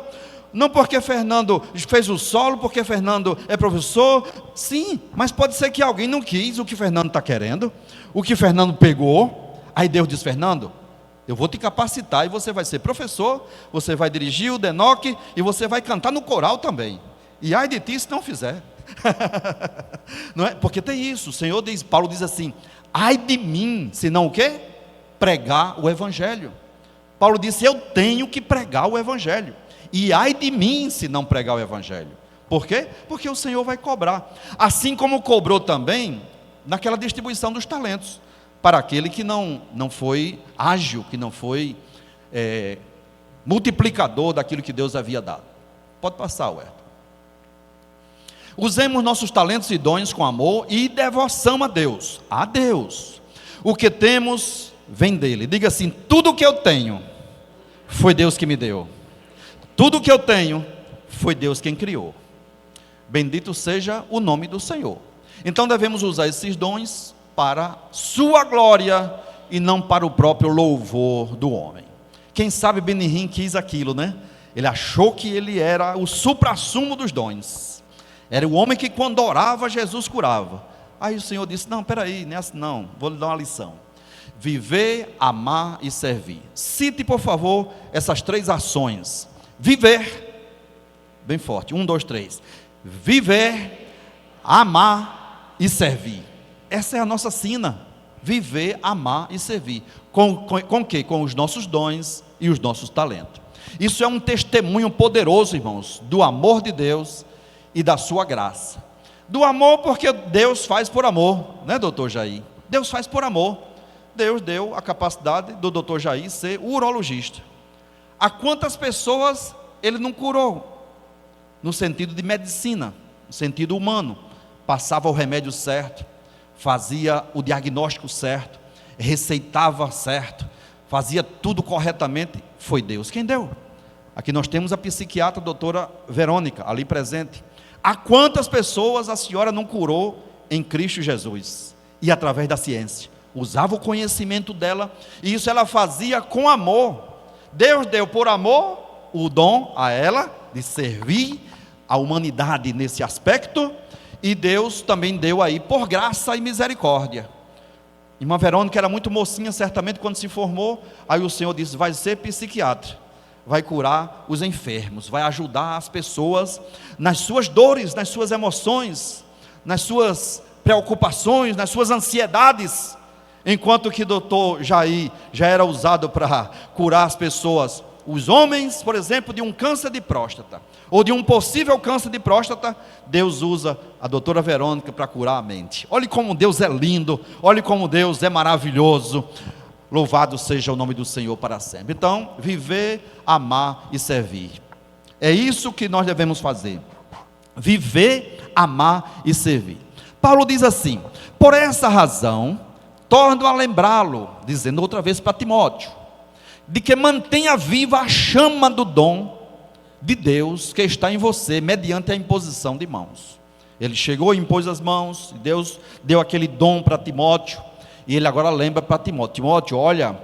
não porque Fernando fez o solo, porque Fernando é professor, sim, mas pode ser que alguém não quis o que Fernando está querendo, o que Fernando pegou. Aí Deus diz, Fernando, eu vou te capacitar e você vai ser professor, você vai dirigir o Denoque e você vai cantar no coral também. E ai de ti se não fizer. Não é? Porque tem isso, o Senhor diz, Paulo diz assim, ai de mim, se não o quê? Pregar o Evangelho. Paulo disse, eu tenho que pregar o Evangelho. E ai de mim se não pregar o Evangelho. Por quê? Porque o Senhor vai cobrar. Assim como cobrou também naquela distribuição dos talentos. Para aquele que não foi ágil, que não foi multiplicador daquilo que Deus havia dado. Pode passar, Huerto. Usemos nossos talentos e dons com amor e devoção a Deus. A Deus. O que temos vem dele. Diga assim, tudo o que eu tenho foi Deus que me deu. Tudo o que eu tenho foi Deus quem criou. Bendito seja o nome do Senhor. Então devemos usar esses dons para sua glória e não para o próprio louvor do homem. Quem sabe Benihim quis aquilo, né? Ele achou que ele era o suprassumo dos dons. Era o homem que quando orava, Jesus curava. Aí o Senhor disse, não, peraí, não, vou lhe dar uma lição. Viver, amar e servir. Cite, por favor, essas 3 ações. Viver, bem forte, 1, 2, 3. Viver, amar e servir. Essa é a nossa sina, viver, amar e servir. Com o quê? Com os nossos dons e os nossos talentos. Isso é um testemunho poderoso, irmãos, do amor de Deus e da sua graça. Do amor porque Deus faz por amor, né, doutor Jair? Deus faz por amor. Deus deu a capacidade do doutor Jair ser urologista. A quantas pessoas ele não curou? No sentido de medicina, no sentido humano. Passava o remédio certo, fazia o diagnóstico certo, receitava certo, fazia tudo corretamente. Foi Deus quem deu. Aqui nós temos a psiquiatra, a doutora Verônica, ali presente. A quantas pessoas a senhora não curou em Cristo Jesus? E através da ciência. Usava o conhecimento dela, e isso ela fazia com amor. Deus deu por amor o dom a ela de servir a humanidade nesse aspecto, e Deus também deu aí por graça e misericórdia. Irmã Verônica era muito mocinha, certamente, quando se formou. Aí o Senhor disse, vai ser psiquiatra, vai curar os enfermos, vai ajudar as pessoas nas suas dores, nas suas emoções, nas suas preocupações, nas suas ansiedades. Enquanto que o doutor Jair já era usado para curar as pessoas, os homens, por exemplo, de um câncer de próstata, ou de um possível câncer de próstata, Deus usa a doutora Verônica para curar a mente. Olhe como Deus é lindo, olhe como Deus é maravilhoso. Louvado seja o nome do Senhor para sempre. Então, viver, amar e servir. É isso que nós devemos fazer. Viver, amar e servir. Paulo diz assim, por essa razão, torno a lembrá-lo, dizendo outra vez para Timóteo, de que mantenha viva a chama do dom de Deus que está em você, mediante a imposição de mãos. Ele chegou e impôs as mãos, Deus deu aquele dom para Timóteo, e ele agora lembra para Timóteo, Timóteo, olha,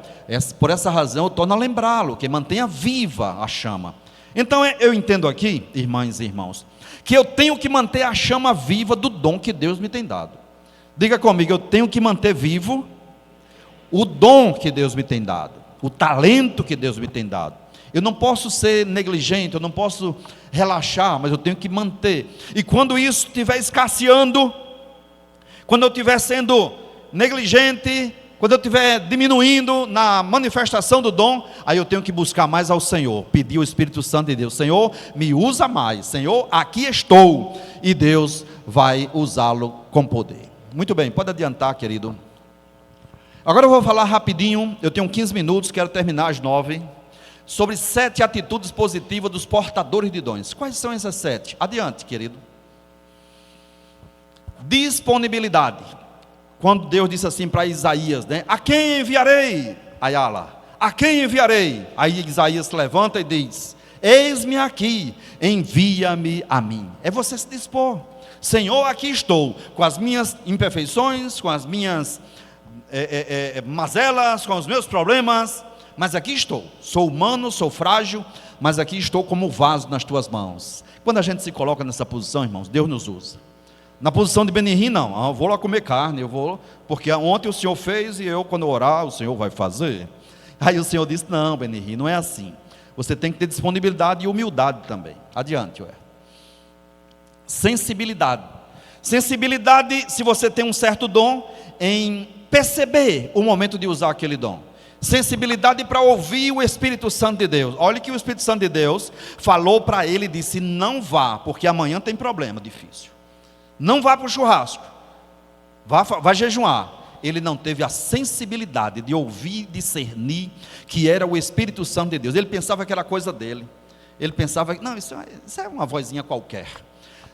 por essa razão eu torno a lembrá-lo, que mantenha viva a chama. Então eu entendo aqui, irmãs e irmãos, que eu tenho que manter a chama viva do dom que Deus me tem dado. Diga comigo, eu tenho que manter vivo o dom que Deus me tem dado, o talento que Deus me tem dado. Eu não posso ser negligente, eu não posso relaxar, mas eu tenho que manter. E quando isso estiver escasseando, quando eu estiver sendo negligente, quando eu estiver diminuindo na manifestação do dom, aí eu tenho que buscar mais ao Senhor, pedir o Espírito Santo de Deus: Senhor, me usa mais, Senhor, aqui estou, e Deus vai usá-lo com poder. Muito bem, pode adiantar, querido. Agora eu vou falar rapidinho, eu tenho 15 minutos, quero terminar às 9, sobre 7 atitudes positivas dos portadores de dons. Quais são essas 7? Adiante, querido. Disponibilidade. Quando Deus disse assim para Isaías, né? A quem enviarei? Ayala. A quem enviarei? Aí Isaías levanta e diz: eis-me aqui, envia-me a mim. É você se dispor. Senhor, aqui estou, com as minhas imperfeições, com as minhas mazelas, com os meus problemas, mas aqui estou. Sou humano, sou frágil, mas aqui estou como vaso nas tuas mãos. Quando a gente se coloca nessa posição, irmãos, Deus nos usa. Na posição de Benihim, não, eu vou lá comer carne, eu vou, porque ontem o Senhor fez e eu, quando orar, o Senhor vai fazer. Aí o Senhor disse: não, Benihim, não é assim. Você tem que ter disponibilidade e humildade também. Adiante, ué. Sensibilidade. Sensibilidade, se você tem um certo dom, em perceber o momento de usar aquele dom. Sensibilidade para ouvir o Espírito Santo de Deus. Olha que o Espírito Santo de Deus falou para ele e disse: não vá, porque amanhã tem problema difícil. Não vá para o churrasco, vá jejuar. Ele não teve a sensibilidade de ouvir, discernir que era o Espírito Santo de Deus. Ele pensava que era coisa dele. Ele pensava que, não, isso é uma vozinha qualquer.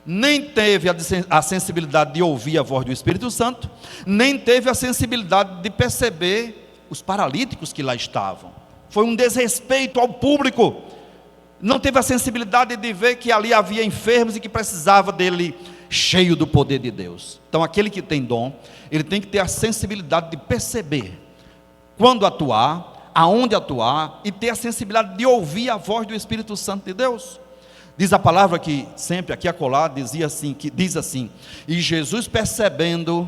Nem teve a sensibilidade de ouvir a voz do Espírito Santo, nem teve a sensibilidade de perceber os paralíticos que lá estavam. Foi um desrespeito ao público. Não teve a sensibilidade de ver que ali havia enfermos e que precisava dele cheio do poder de Deus. Então aquele que tem dom, ele tem que ter a sensibilidade de perceber quando atuar, aonde atuar, e ter a sensibilidade de ouvir a voz do Espírito Santo de Deus. Diz a palavra que sempre aqui acolá diz assim: e Jesus, percebendo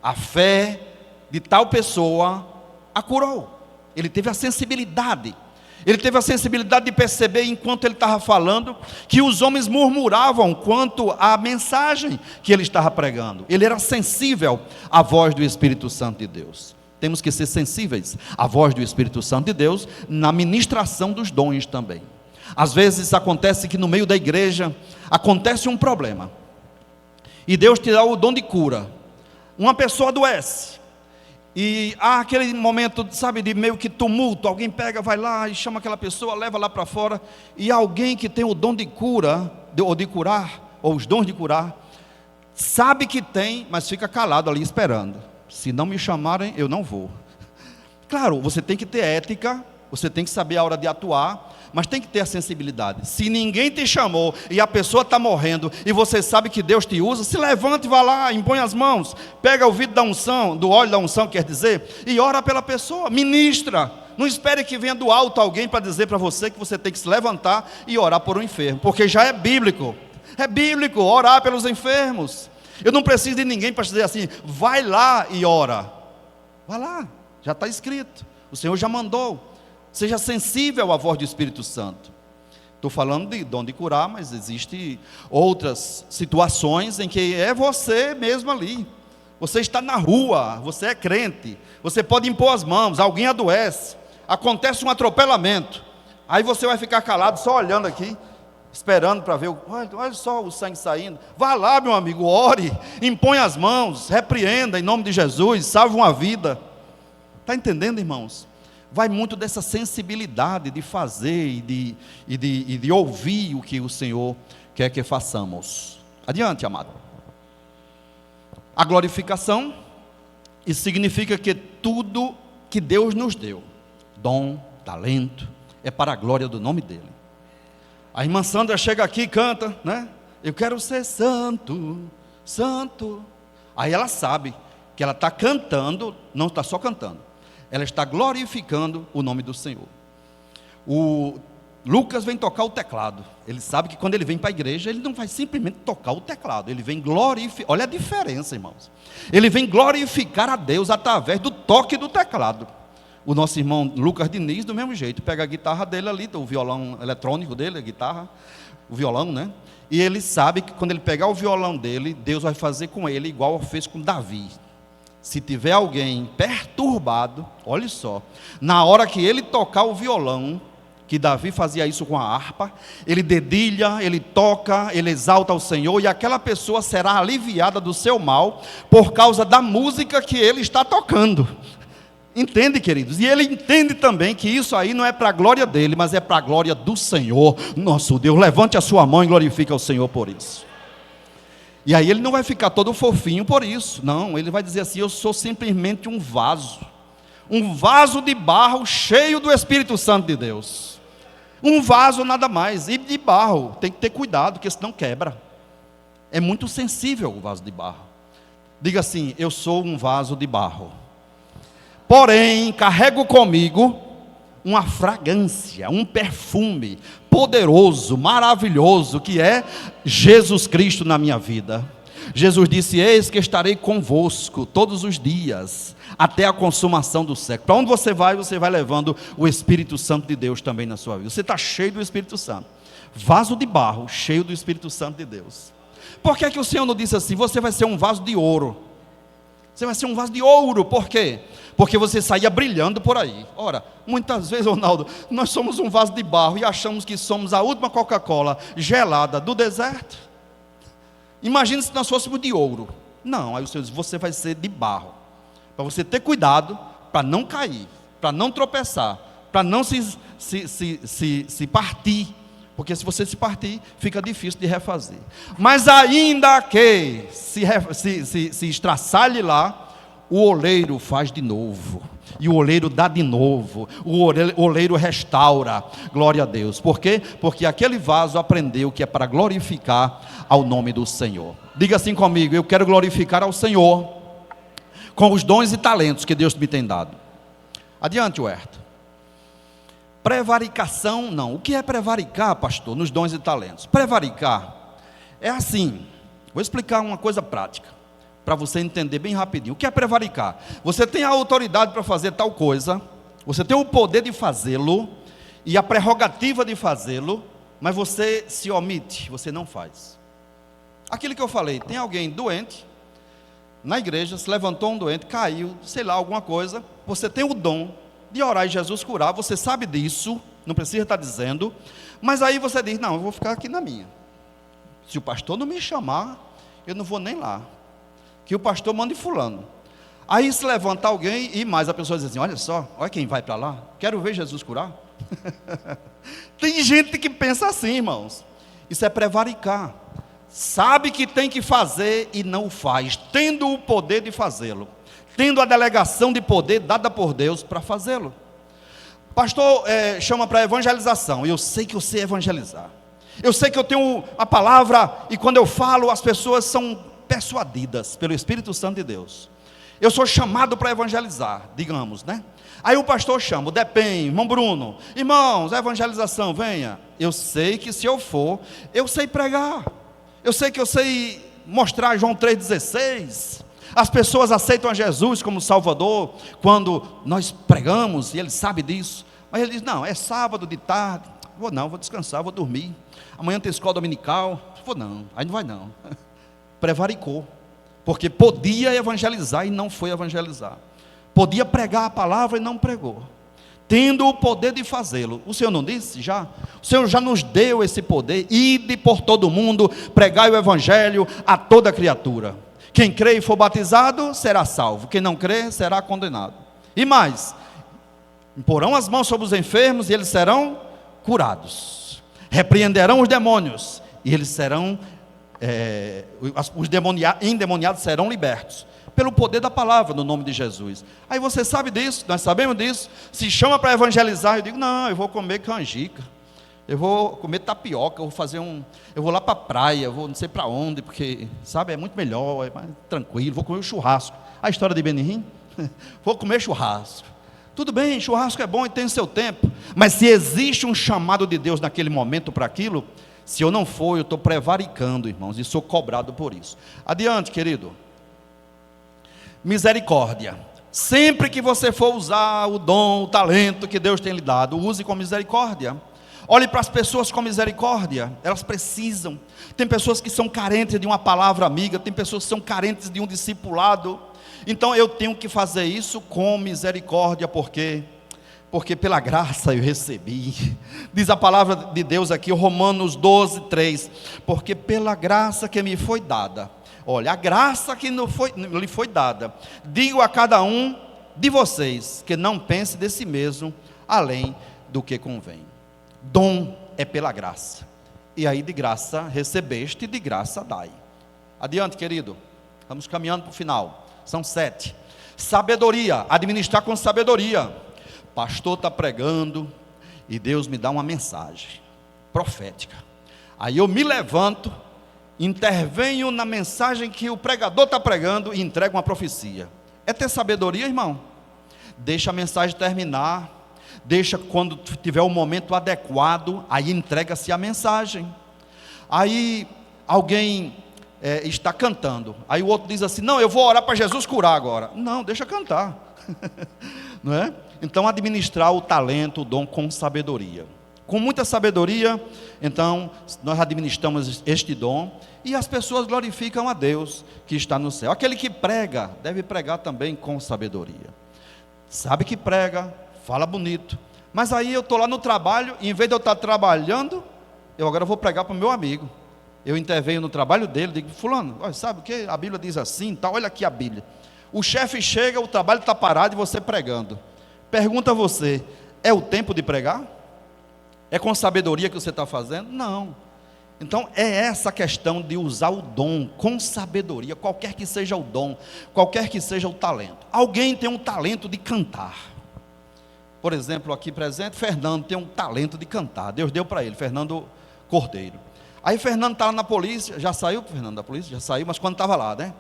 a fé de tal pessoa, a curou. Ele teve a sensibilidade. Ele teve a sensibilidade de perceber, enquanto ele estava falando, que os homens murmuravam quanto à mensagem que ele estava pregando. Ele era sensível à voz do Espírito Santo de Deus. Temos que ser sensíveis à voz do Espírito Santo de Deus na ministração dos dons também. Às vezes acontece que no meio da igreja acontece um problema, e Deus te dá o dom de cura. Uma pessoa adoece, e há aquele momento, sabe, de meio que tumulto. Alguém pega, vai lá e chama aquela pessoa, leva lá para fora, e alguém que tem o dom de cura, ou de curar, ou os dons de curar, sabe que tem, mas fica calado ali esperando. Se não me chamarem, eu não vou. Claro, você tem que ter ética, você tem que saber a hora de atuar, mas tem que ter a sensibilidade. Se ninguém te chamou e a pessoa está morrendo e você sabe que Deus te usa, se levante e vá lá, impõe as mãos, pega o vidro da unção, do óleo da unção, quer dizer, e ora pela pessoa, ministra. Não espere que venha do alto alguém para dizer para você que você tem que se levantar e orar por um enfermo, porque já é bíblico orar pelos enfermos. Eu não preciso de ninguém para dizer assim: vai lá e ora. Vai lá, já está escrito, o Senhor já mandou. Seja sensível à voz do Espírito Santo. Estou falando de dom de curar, mas existem outras situações em que é você mesmo ali. Você está na rua, você é crente, você pode impor as mãos, alguém adoece, acontece um atropelamento, aí você vai ficar calado, só olhando aqui, esperando para ver, olha só o sangue saindo. Vá lá, meu amigo, ore, impõe as mãos, repreenda em nome de Jesus, salve uma vida. Está entendendo, irmãos? Vai muito dessa sensibilidade de fazer e de ouvir o que o Senhor quer que façamos. Adiante, amado. A glorificação, isso significa que tudo que Deus nos deu, dom, talento, é para a glória do nome dEle. A irmã Sandra chega aqui e canta, né? Eu quero ser santo, santo. Aí ela sabe que ela está cantando, não está só cantando, ela está glorificando o nome do Senhor. O Lucas vem tocar o teclado. Ele sabe que quando ele vem para a igreja, ele não vai simplesmente tocar o teclado, ele vem glorificar. Olha a diferença, irmãos. Ele vem glorificar a Deus através do toque do teclado. O nosso irmão Lucas Diniz, do mesmo jeito, pega a guitarra dele ali, o violão eletrônico dele, a guitarra, o violão, né? E ele sabe que quando ele pegar o violão dele, Deus vai fazer com ele igual fez com Davi. Se tiver alguém perturbado, olha só, na hora que ele tocar o violão, que Davi fazia isso com a harpa, ele dedilha, ele toca, ele exalta o Senhor, e aquela pessoa será aliviada do seu mal, por causa da música que ele está tocando. Entende, queridos? E ele entende também que isso aí não é para a glória dele, mas é para a glória do Senhor, nosso Deus. Levante a sua mão e glorifique ao Senhor por isso. E aí ele não vai ficar todo fofinho por isso, não, ele vai dizer assim: eu sou simplesmente um vaso de barro cheio do Espírito Santo de Deus. Um vaso nada mais, e de barro, tem que ter cuidado, porque senão quebra. É muito sensível o vaso de barro. Diga assim: eu sou um vaso de barro, porém carrego comigo uma fragrância, um perfume poderoso, maravilhoso, que é Jesus Cristo na minha vida. Jesus disse: eis que estarei convosco todos os dias, até a consumação do século. Para onde você vai levando o Espírito Santo de Deus também na sua vida. Você está cheio do Espírito Santo, vaso de barro, cheio do Espírito Santo de Deus. Por que o Senhor não disse assim: você vai ser um vaso de ouro? Você vai ser um vaso de ouro, por quê? Porque você saía brilhando por aí. Ora, muitas vezes, Ronaldo, nós somos um vaso de barro e achamos que somos a última Coca-Cola gelada do deserto. Imagina se nós fôssemos de ouro. Não, aí o Senhor diz: você vai ser de barro, para você ter cuidado, para não cair, para não tropeçar, para não se partir, porque se você se partir, fica difícil de refazer. Mas ainda que se estraçalhe lá, o oleiro faz de novo, e o oleiro dá de novo, o oleiro restaura. Glória a Deus. Por quê? Porque aquele vaso aprendeu que é para glorificar ao nome do Senhor. Diga assim comigo: eu quero glorificar ao Senhor com os dons e talentos que Deus me tem dado. Adiante, Huerto. Prevaricação, não. O que é prevaricar, pastor, nos dons e talentos? Prevaricar é assim. Vou explicar uma coisa prática, para você entender bem rapidinho. O que é prevaricar? Você tem a autoridade para fazer tal coisa, você tem o poder de fazê-lo, e a prerrogativa de fazê-lo, mas você se omite, você não faz. Aquilo que eu falei: tem alguém doente na igreja, se levantou um doente, caiu, sei lá, alguma coisa, você tem o dom de orar e Jesus curar, você sabe disso, não precisa estar dizendo, mas aí você diz: não, eu vou ficar aqui na minha, se o pastor não me chamar, eu não vou nem lá, que o pastor mande fulano. Aí se levanta alguém e mais a pessoa diz assim: olha só, olha quem vai para lá, quero ver Jesus curar. Tem gente que pensa assim, irmãos. Isso é prevaricar. Sabe que tem que fazer e não faz, tendo o poder de fazê-lo, tendo a delegação de poder dada por Deus para fazê-lo. Pastor chama para evangelização. Eu sei que eu sei evangelizar, eu sei que eu tenho a palavra, e quando eu falo, as pessoas são persuadidas pelo Espírito Santo de Deus. Eu sou chamado para evangelizar, digamos, né? Aí o pastor chama, o DEPEN, irmão Bruno: irmãos, a evangelização, venha. Eu sei que se eu for, eu sei pregar, eu sei que eu sei mostrar João 3,16. As pessoas aceitam a Jesus como Salvador quando nós pregamos, e ele sabe disso. Mas ele diz: não, é sábado de tarde, vou descansar, vou dormir. Amanhã tem escola dominical, aí não vai não. Prevaricou, porque podia evangelizar e não foi evangelizar, podia pregar a palavra e não pregou, tendo o poder de fazê-lo. O Senhor não disse já? O Senhor já nos deu esse poder: ide por todo mundo, pregai o evangelho a toda criatura. Quem crê e for batizado será salvo, quem não crê será condenado. E mais: imporão as mãos sobre os enfermos e eles serão curados, repreenderão os demônios e eles serão os endemoniados serão libertos, pelo poder da palavra, no nome de Jesus. Aí você sabe disso, nós sabemos disso. Se chama para evangelizar, eu digo: não, eu vou comer canjica, eu vou comer tapioca, eu vou lá para a praia, eu vou não sei para onde, porque, sabe, é muito melhor, é mais tranquilo, vou comer um churrasco. A história de Benihim, vou comer churrasco. Tudo bem, churrasco é bom e tem seu tempo, mas se existe um chamado de Deus naquele momento para aquilo, se eu não for, eu estou prevaricando, irmãos, e sou cobrado por isso. Adiante, querido. Misericórdia. Sempre que você for usar o dom, o talento que Deus tem lhe dado, use com misericórdia. Olhe para as pessoas com misericórdia, elas precisam. Tem pessoas que são carentes de uma palavra amiga, tem pessoas que são carentes de um discipulado. Então eu tenho que fazer isso com misericórdia, porque pela graça eu recebi. Diz a palavra de Deus aqui, Romanos 12, 3. Porque pela graça que me foi dada, olha, a graça que lhe foi dada, digo a cada um de vocês, que não pense de si mesmo, além do que convém. Dom é pela graça, e aí de graça recebeste, de graça dai. Adiante, querido, vamos caminhando para o final. São 7. Sabedoria, administrar com sabedoria. Pastor está pregando e Deus me dá uma mensagem profética. Aí eu me levanto, intervenho na mensagem que o pregador está pregando e entrego uma profecia. É ter sabedoria, irmão? Deixa a mensagem terminar, deixa quando tiver o momento adequado, aí entrega-se a mensagem. Aí alguém está cantando, aí o outro diz assim, não, eu vou orar para Jesus curar agora. Não, deixa cantar. Não é? Então administrar o talento, o dom com sabedoria. Com muita sabedoria, então nós administramos este dom e as pessoas glorificam a Deus que está no céu. Aquele que prega, deve pregar também com sabedoria. Sabe que prega, fala bonito, mas aí eu estou lá no trabalho, e em vez de eu estar trabalhando, eu agora vou pregar para o meu amigo. Eu intervenho no trabalho dele, digo, fulano, sabe o que? A Bíblia diz assim, tá? Olha aqui a Bíblia. O chefe chega, o trabalho está parado e você pregando. Pergunta a você, é o tempo de pregar? É com sabedoria que você está fazendo? Não. Então é essa questão de usar o dom com sabedoria, qualquer que seja o dom, qualquer que seja o talento. Alguém tem um talento de cantar. Por exemplo, aqui presente, Fernando tem um talento de cantar. Deus deu para ele, Fernando Cordeiro. Aí Fernando está lá na polícia, já saiu Fernando da polícia? Já saiu, mas quando estava lá, né?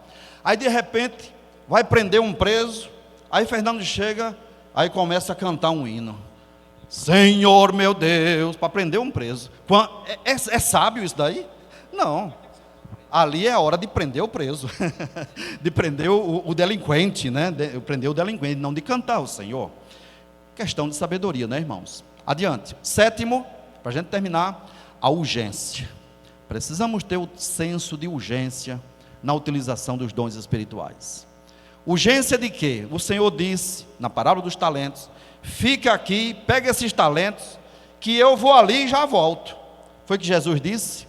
Aí de repente, vai prender um preso, aí Fernando chega, aí começa a cantar um hino. Senhor meu Deus, para prender um preso. É sábio isso daí? Não. Ali é a hora de prender o preso, de prender o delinquente, né? De prender o delinquente, não de cantar o Senhor. Questão de sabedoria, né, irmãos? Adiante. 7º, para a gente terminar, a urgência. Precisamos ter o senso de urgência na utilização dos dons espirituais. Urgência de quê? O Senhor disse, na parábola dos talentos, fica aqui, pega esses talentos, que eu vou ali e já volto. Foi o que Jesus disse?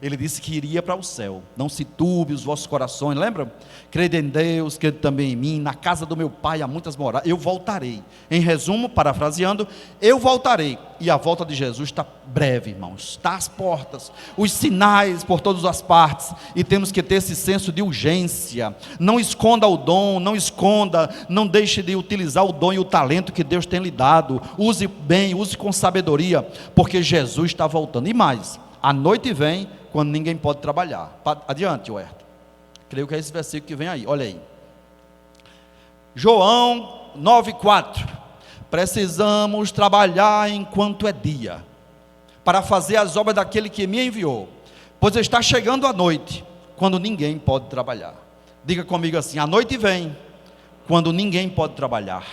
Ele disse que iria para o céu. Não se turbe os vossos corações, lembra? Crede em Deus, crede também em mim. Na casa do meu pai há muitas moradas. Eu voltarei. Em resumo, parafraseando, eu voltarei. E a volta de Jesus está breve, irmãos. Está às portas. Os sinais por todas as partes. E temos que ter esse senso de urgência. Não esconda o dom, não esconda, não deixe de utilizar o dom e o talento que Deus tem lhe dado. Use bem, use com sabedoria, porque Jesus está voltando. E mais, a noite vem quando ninguém pode trabalhar. Adiante, Huerta. Creio que é esse versículo que vem aí, olha aí. João 9,4. Precisamos trabalhar enquanto é dia, para fazer as obras daquele que me enviou, pois está chegando a noite, quando ninguém pode trabalhar. Diga comigo assim, a noite vem, quando ninguém pode trabalhar.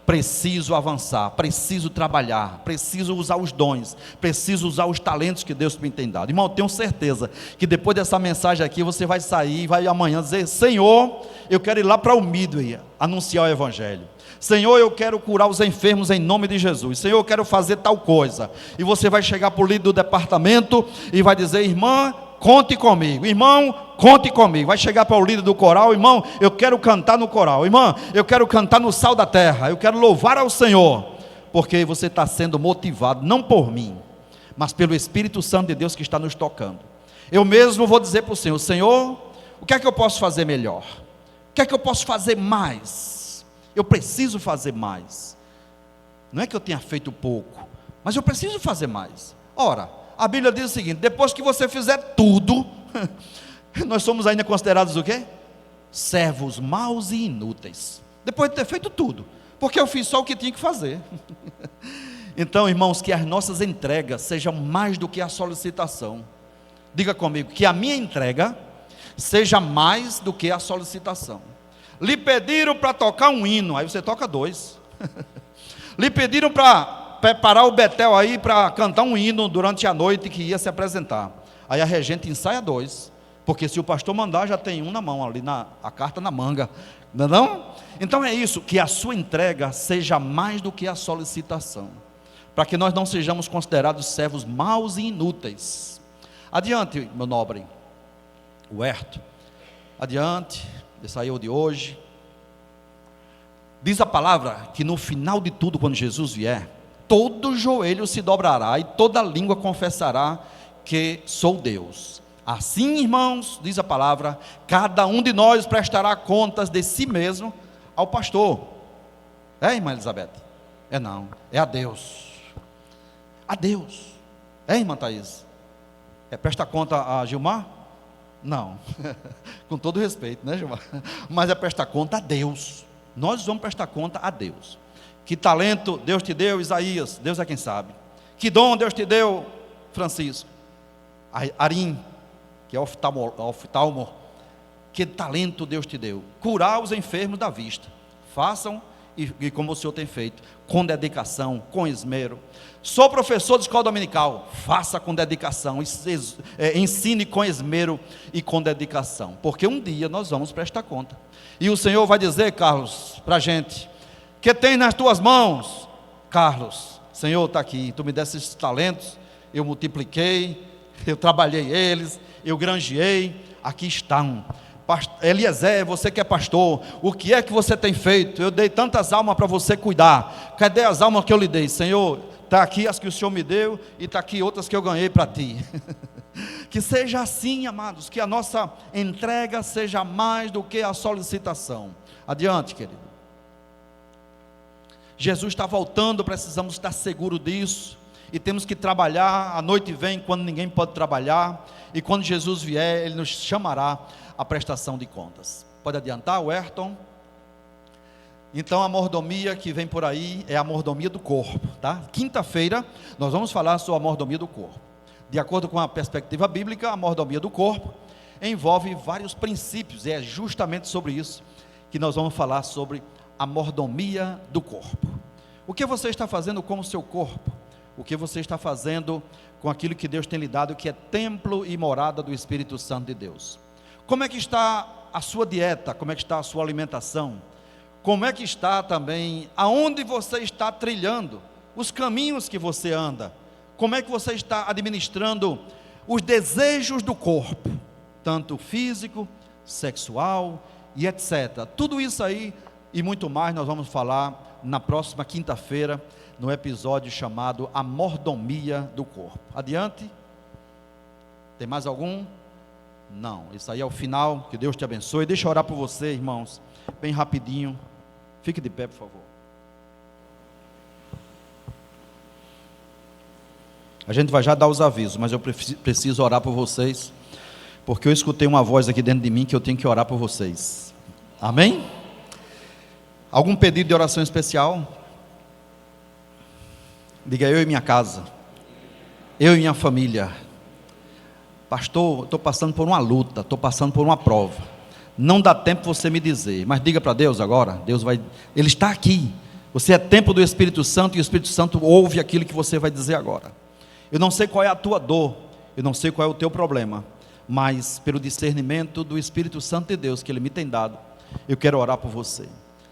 Preciso avançar, preciso trabalhar, preciso usar os dons, preciso usar os talentos que Deus me tem dado. Irmão, tenho certeza que depois dessa mensagem aqui, você vai sair, vai amanhã dizer, Senhor, eu quero ir lá para o Midway, anunciar o Evangelho. Senhor, eu quero curar os enfermos em nome de Jesus. Senhor, eu quero fazer tal coisa. E você vai chegar para o líder do departamento e vai dizer, irmã, conte comigo, irmão, conte comigo. Vai chegar para o líder do coral, irmão, eu quero cantar no coral, irmã, eu quero cantar no Sal da Terra, eu quero louvar ao Senhor, porque você está sendo motivado, não por mim, mas pelo Espírito Santo de Deus que está nos tocando. Eu mesmo vou dizer para o Senhor, Senhor, o que é que eu posso fazer melhor? O que é que eu posso fazer mais? Eu preciso fazer mais. Não é que eu tenha feito pouco, mas eu preciso fazer mais. Ora, a Bíblia diz o seguinte, depois que você fizer tudo, nós somos ainda considerados o quê? Servos maus e inúteis. Depois de ter feito tudo, porque eu fiz só o que tinha que fazer. Então, irmãos, que as nossas entregas sejam mais do que a solicitação. Diga comigo, que a minha entrega seja mais do que a solicitação. Lhe pediram para tocar um hino, aí você toca 2. Lhe pediram para preparar o Betel aí para cantar um hino durante a noite que ia se apresentar. Aí a regente ensaia 2, porque se o pastor mandar, já tem um na mão ali, a carta na manga, não é não? Então é isso, que a sua entrega seja mais do que a solicitação, para que nós não sejamos considerados servos maus e inúteis. Adiante, meu nobre Huerto, adiante, saiu de hoje. Diz a palavra que no final de tudo, quando Jesus vier, todo joelho se dobrará e toda língua confessará que sou Deus. Assim, irmãos, diz a palavra, cada um de nós prestará contas de si mesmo ao pastor. É, irmã Elizabeth? É não, é a Deus. A Deus. É, irmã Thaís? Presta conta a Gilmar? Não. Com todo respeito, né, Gilmar? Mas presta conta a Deus. Nós vamos prestar conta a Deus. Que talento Deus te deu, Isaías? Deus é quem sabe. Que dom Deus te deu, Francisco? Arim, que é oftalmo. Que talento Deus te deu? Curar os enfermos da vista. Façam e como o Senhor tem feito, com dedicação, com esmero. Sou professor de escola dominical, faça com dedicação, ensine com esmero e com dedicação, porque um dia nós vamos prestar conta, e o Senhor vai dizer, Carlos, para a gente, que tem nas tuas mãos, Carlos, Senhor está aqui, tu me deste esses talentos, eu multipliquei, eu trabalhei eles, eu granjeei, aqui estão. Eliezer, você que é pastor, o que é que você tem feito? Eu dei tantas almas para você cuidar, cadê as almas que eu lhe dei? Senhor, está aqui as que o Senhor me deu, e está aqui outras que eu ganhei para ti. Que seja assim, amados, que a nossa entrega seja mais do que a solicitação. Adiante, querido. Jesus está voltando, precisamos estar seguros disso, e temos que trabalhar. A noite vem quando ninguém pode trabalhar, e quando Jesus vier, Ele nos chamará a prestação de contas. Pode adiantar, Ayrton? Então a mordomia que vem por aí é a mordomia do corpo, tá? Quinta-feira nós vamos falar sobre a mordomia do corpo. De acordo com a perspectiva bíblica, a mordomia do corpo envolve vários princípios, e é justamente sobre isso que nós vamos falar, sobre a mordomia do corpo. O que você está fazendo com o seu corpo? O que você está fazendo com aquilo que Deus tem lhe dado, que é templo e morada do Espírito Santo de Deus? Como é que está a sua dieta? Como é que está a sua alimentação? Como é que está também, aonde você está trilhando, os caminhos que você anda? Como é que você está administrando os desejos do corpo, tanto físico, sexual e etc. Tudo isso aí e muito mais nós vamos falar na próxima quinta-feira, no episódio chamado A Mordomia do Corpo. Adiante. Tem mais algum? Não, isso aí é o final. Que Deus te abençoe. Deixa eu orar por você, irmãos, bem rapidinho. Fique de pé, por favor. A gente vai já dar os avisos, mas eu preciso orar por vocês, porque eu escutei uma voz aqui dentro de mim que eu tenho que orar por vocês. Amém? Algum pedido de oração especial? Diga: eu e minha casa, eu e minha família. Pastor, estou passando por uma luta, estou passando por uma prova. Não dá tempo você me dizer, mas diga para Deus agora. Deus vai, Ele está aqui. Você é templo do Espírito Santo, e o Espírito Santo ouve aquilo que você vai dizer agora. Eu não sei qual é a tua dor, eu não sei qual é o teu problema, mas pelo discernimento do Espírito Santo de Deus que Ele me tem dado, eu quero orar por você.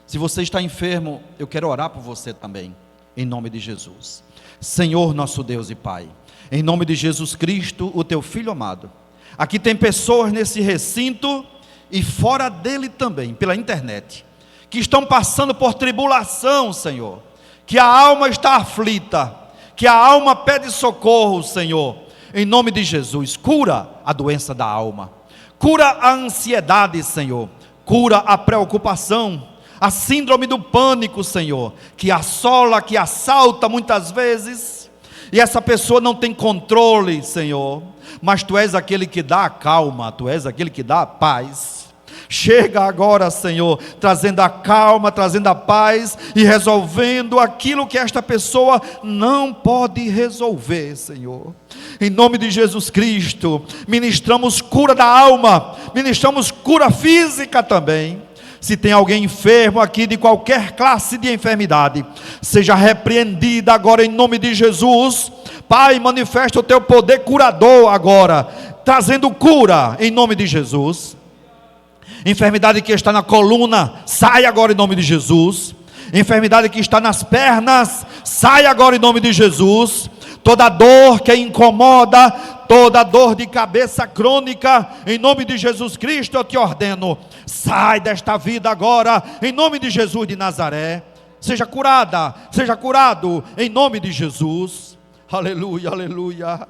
Se você está enfermo, eu quero orar por você também, em nome de Jesus. Senhor nosso Deus e Pai, em nome de Jesus Cristo, o teu Filho amado, aqui tem pessoas nesse recinto e fora dele também, pela internet, que estão passando por tribulação, Senhor, que a alma está aflita, que a alma pede socorro, Senhor. Em nome de Jesus, cura a doença da alma, cura a ansiedade, Senhor, cura a preocupação, a síndrome do pânico, Senhor, que assola, que assalta muitas vezes, e essa pessoa não tem controle, Senhor, mas Tu és aquele que dá a calma, Tu és aquele que dá a paz. Chega agora, Senhor, trazendo a calma, trazendo a paz e resolvendo aquilo que esta pessoa não pode resolver, Senhor. Em nome de Jesus Cristo, ministramos cura da alma, ministramos cura física também. Se tem alguém enfermo aqui de qualquer classe de enfermidade, seja repreendida agora em nome de Jesus. Pai, manifesta o teu poder curador agora, trazendo cura em nome de Jesus. Enfermidade que está na coluna, sai agora em nome de Jesus. Enfermidade que está nas pernas, sai agora em nome de Jesus. Toda dor que incomoda, toda dor de cabeça crônica, em nome de Jesus Cristo eu te ordeno, sai desta vida agora, em nome de Jesus de Nazaré. Seja curada, seja curado, em nome de Jesus. Aleluia, aleluia,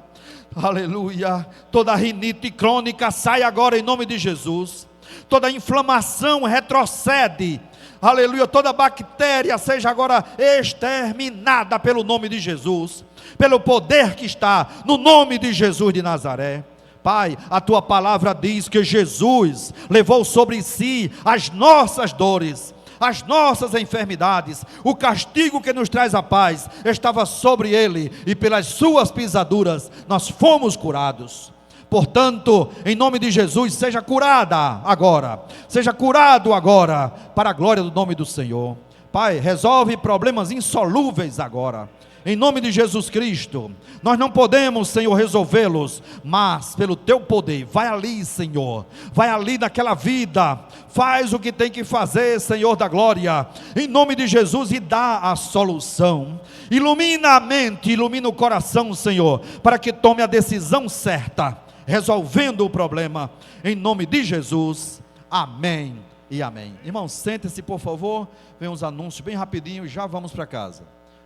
aleluia. Toda rinite crônica sai agora em nome de Jesus. Toda inflamação retrocede, aleluia. Toda bactéria seja agora exterminada pelo nome de Jesus, pelo poder que está no nome de Jesus de Nazaré. Pai, a tua palavra diz que Jesus levou sobre si as nossas dores, as nossas enfermidades. O castigo que nos traz a paz estava sobre ele, e pelas suas pisaduras nós fomos curados. Portanto, em nome de Jesus, seja curada agora, seja curado agora, para a glória do nome do Senhor. Pai, resolve problemas insolúveis agora, em nome de Jesus Cristo. Nós não podemos, Senhor, resolvê-los, mas pelo teu poder, vai ali, Senhor, vai ali naquela vida, faz o que tem que fazer, Senhor da glória, em nome de Jesus, e dá a solução. Ilumina a mente, ilumina o coração, Senhor, para que tome a decisão certa, resolvendo o problema, em nome de Jesus. Amém e amém. Irmão, sente-se por favor, vem uns anúncios bem rapidinho, já vamos para casa,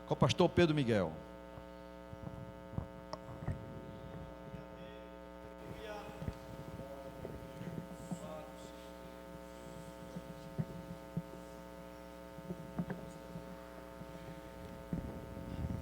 com o pastor Pedro Miguel.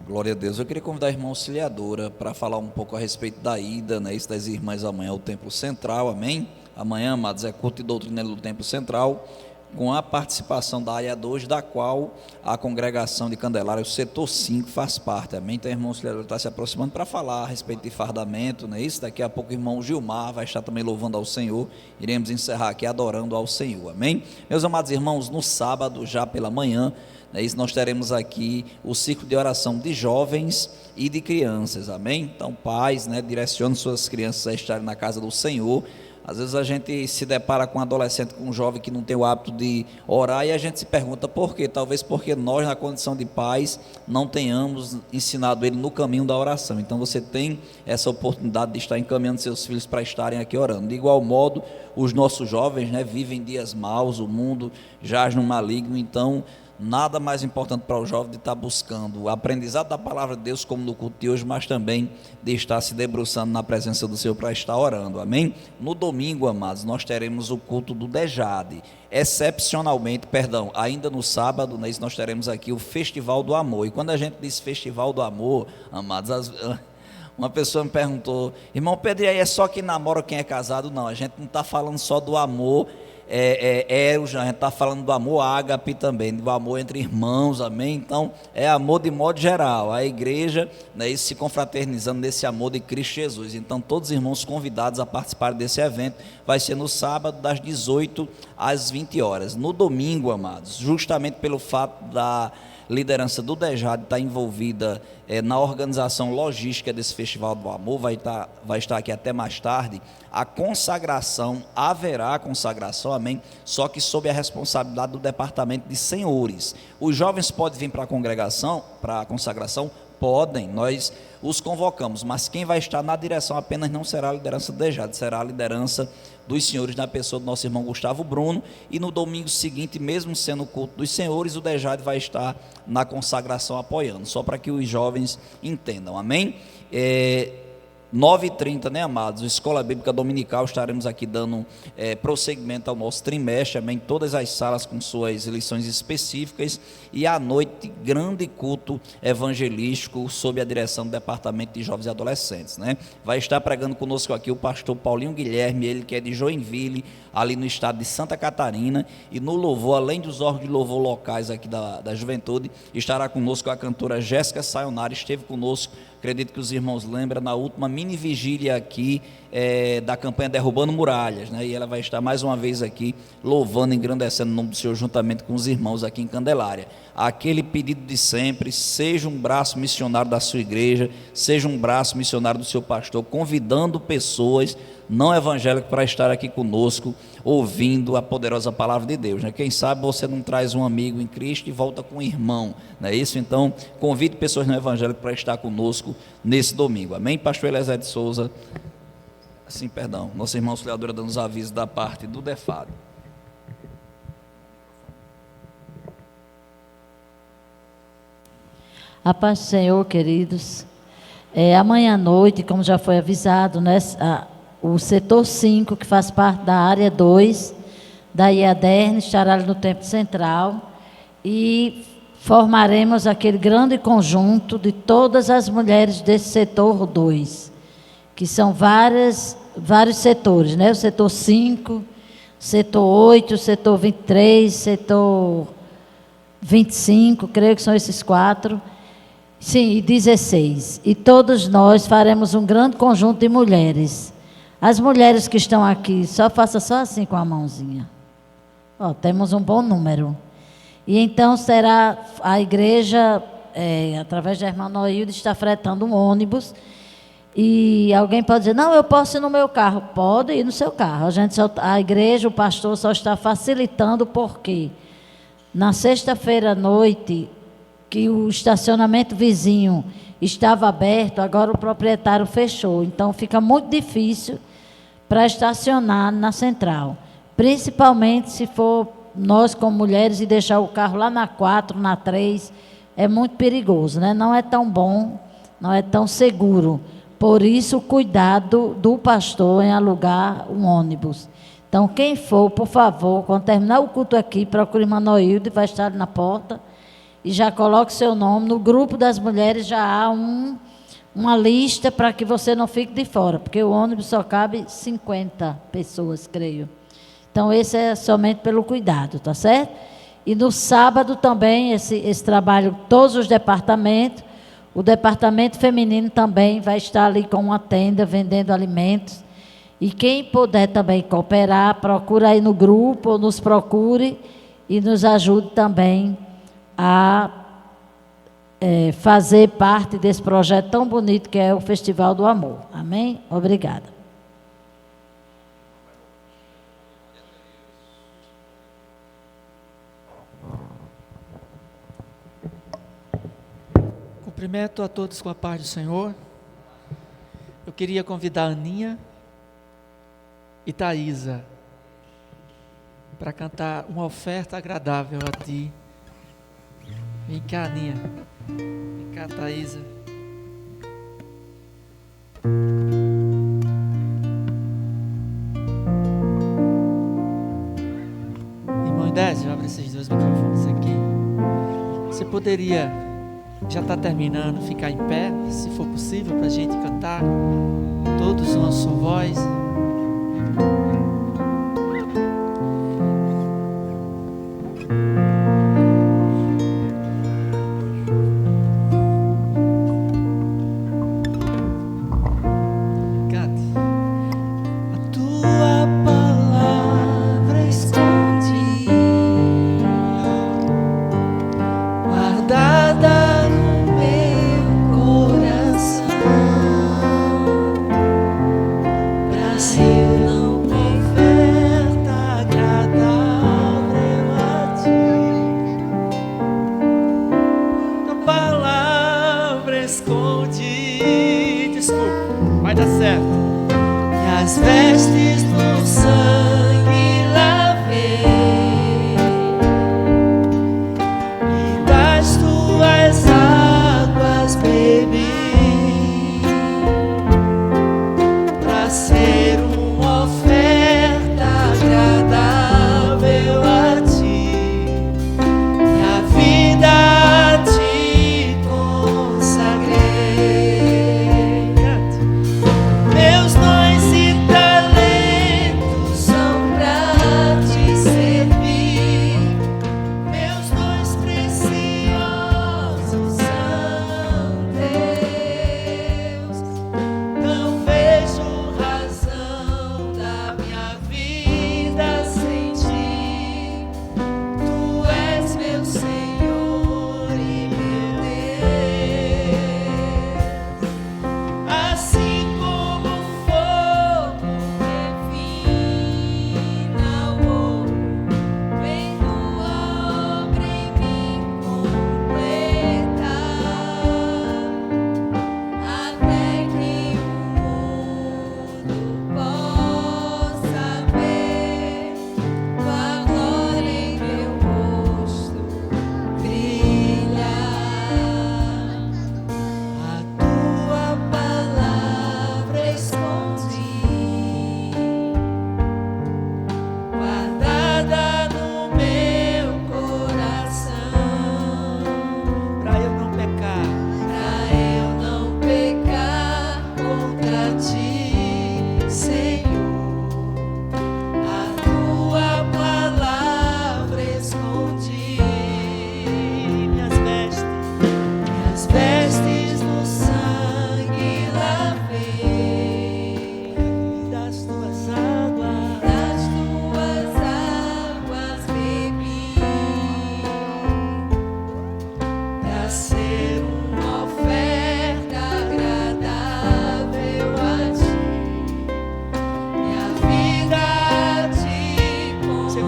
Glória a Deus. Eu queria convidar a irmã auxiliadora para falar um pouco a respeito da ida, né, isso das irmãs amanhã ao Templo Central, amém? Amanhã, amados, é culto e doutrina do Templo Central, com a participação da área 2, da qual a congregação de Candelária, o setor 5, faz parte, amém? Então a irmã auxiliadora está se aproximando para falar a respeito de fardamento, não é isso? Daqui a pouco o irmão Gilmar vai estar também louvando ao Senhor, iremos encerrar aqui adorando ao Senhor, amém? Meus amados irmãos, no sábado, já pela manhã, é isso, nós teremos aqui o ciclo de oração de jovens e de crianças, amém? Então pais, né, direcionam suas crianças a estarem na casa do Senhor. Às vezes a gente se depara com um adolescente, com um jovem que não tem o hábito de orar, e a gente se pergunta por quê? Talvez porque nós, na condição de pais, não tenhamos ensinado ele no caminho da oração. Então você tem essa oportunidade de estar encaminhando seus filhos para estarem aqui orando. De igual modo, os nossos jovens, né, vivem dias maus, o mundo jaz no maligno, então nada mais importante para o jovem de estar buscando o aprendizado da palavra de Deus, como no culto de hoje, mas também de estar se debruçando na presença do Senhor para estar orando, amém? No domingo, amados, nós teremos o culto do Dejade, excepcionalmente, ainda no sábado, né, nós teremos aqui o Festival do Amor. E quando a gente diz Festival do Amor, amados, uma pessoa me perguntou, irmão Pedro, aí é só quem namora, quem é casado? Não, a gente não está falando só do amor a gente está falando do amor ágape também, do amor entre irmãos, amém? Então é amor de modo geral, a igreja, né, se confraternizando nesse amor de Cristo Jesus. Então todos os irmãos convidados a participar desse evento, vai ser no sábado das 18 às 20 horas. No domingo, amados, justamente pelo fato da liderança do Dejade estar envolvida na organização logística desse Festival do Amor, vai estar aqui até mais tarde. A consagração, haverá consagração, amém? Só que sob a responsabilidade do departamento de senhores. Os jovens podem vir para a congregação, para a consagração? Podem, nós os convocamos, mas quem vai estar na direção apenas não será a liderança do Dejade, será a liderança dos senhores, na pessoa do nosso irmão Gustavo Bruno. E no domingo seguinte, mesmo sendo o culto dos senhores, o Dejade vai estar na consagração apoiando, só para que os jovens entendam, amém? 9h30, né, amados? Escola Bíblica Dominical, estaremos aqui dando prosseguimento ao nosso trimestre, amém? Todas as salas com suas lições específicas. E à noite, grande culto evangelístico sob a direção do Departamento de Jovens e Adolescentes, né? Vai estar pregando conosco aqui o pastor Paulinho Guilherme, ele que é de Joinville, ali no estado de Santa Catarina. E no louvor, além dos órgãos de louvor locais aqui da juventude, estará conosco a cantora Jéssica Sayonara, esteve conosco Acredito que os irmãos lembram na última mini vigília aqui da campanha Derrubando Muralhas, né? E ela vai estar mais uma vez aqui louvando, engrandecendo o nome do Senhor juntamente com os irmãos aqui em Candelária. Aquele pedido de sempre: seja um braço missionário da sua igreja, seja um braço missionário do seu pastor, convidando pessoas não evangélicas para estar aqui conosco, ouvindo a poderosa palavra de Deus, né? Quem sabe você não traz um amigo em Cristo e volta com um irmão, não é isso? Então, convide pessoas não evangélicas para estar conosco nesse domingo, amém? Pastor Eliezer de Souza, sim, perdão, nossa irmã auxiliadora dando os avisos da parte do DEFAD. A paz do Senhor, queridos. Amanhã à noite, como já foi avisado, né, o setor 5, que faz parte da área 2, da IADERN, estará no Templo Central, e formaremos aquele grande conjunto de todas as mulheres desse setor 2, que são vários setores, né? O setor 5, setor 8, setor 23, setor 25, creio que são esses 4. Sim, e 16. E todos nós faremos um grande conjunto de mulheres. As mulheres que estão aqui, faça só assim com a mãozinha. Temos um bom número. E então será a igreja, através da irmã Noilde, está fretando um ônibus. E alguém pode dizer: não, eu posso ir no meu carro. Pode ir no seu carro. A igreja, o pastor só está facilitando, porque na sexta-feira à noite, que o estacionamento vizinho estava aberto, agora o proprietário fechou. Então fica muito difícil para estacionar na central. Principalmente se for nós como mulheres e deixar o carro lá na 4, na 3, é muito perigoso, né? Não é tão bom, não é tão seguro. Por isso, o cuidado do pastor em alugar um ônibus. Então, quem for, por favor, quando terminar o culto aqui, procure a irmã Noilde, vai estar na porta, e já coloque seu nome. No grupo das mulheres já há uma lista para que você não fique de fora, porque o ônibus só cabe 50 pessoas, creio. Então, esse é somente pelo cuidado, tá certo? E no sábado também, esse trabalho, todos os departamentos, o departamento feminino também vai estar ali com uma tenda, vendendo alimentos. E quem puder também cooperar, procura aí no grupo, ou nos procure e nos ajude também a fazer parte desse projeto tão bonito que é o Festival do Amor. Amém? Obrigada. Cumprimento a todos com a paz do Senhor. Eu queria convidar a Aninha e Thaisa para cantar uma oferta agradável a Ti. Vem cá, Aninha. Vem cá, Thaisa. Irmão Idésio, abre esses dois microfones aqui. Você poderia, já está terminando, ficar em pé, se for possível, para a gente cantar todos uma só voz. Meus dons e talentos são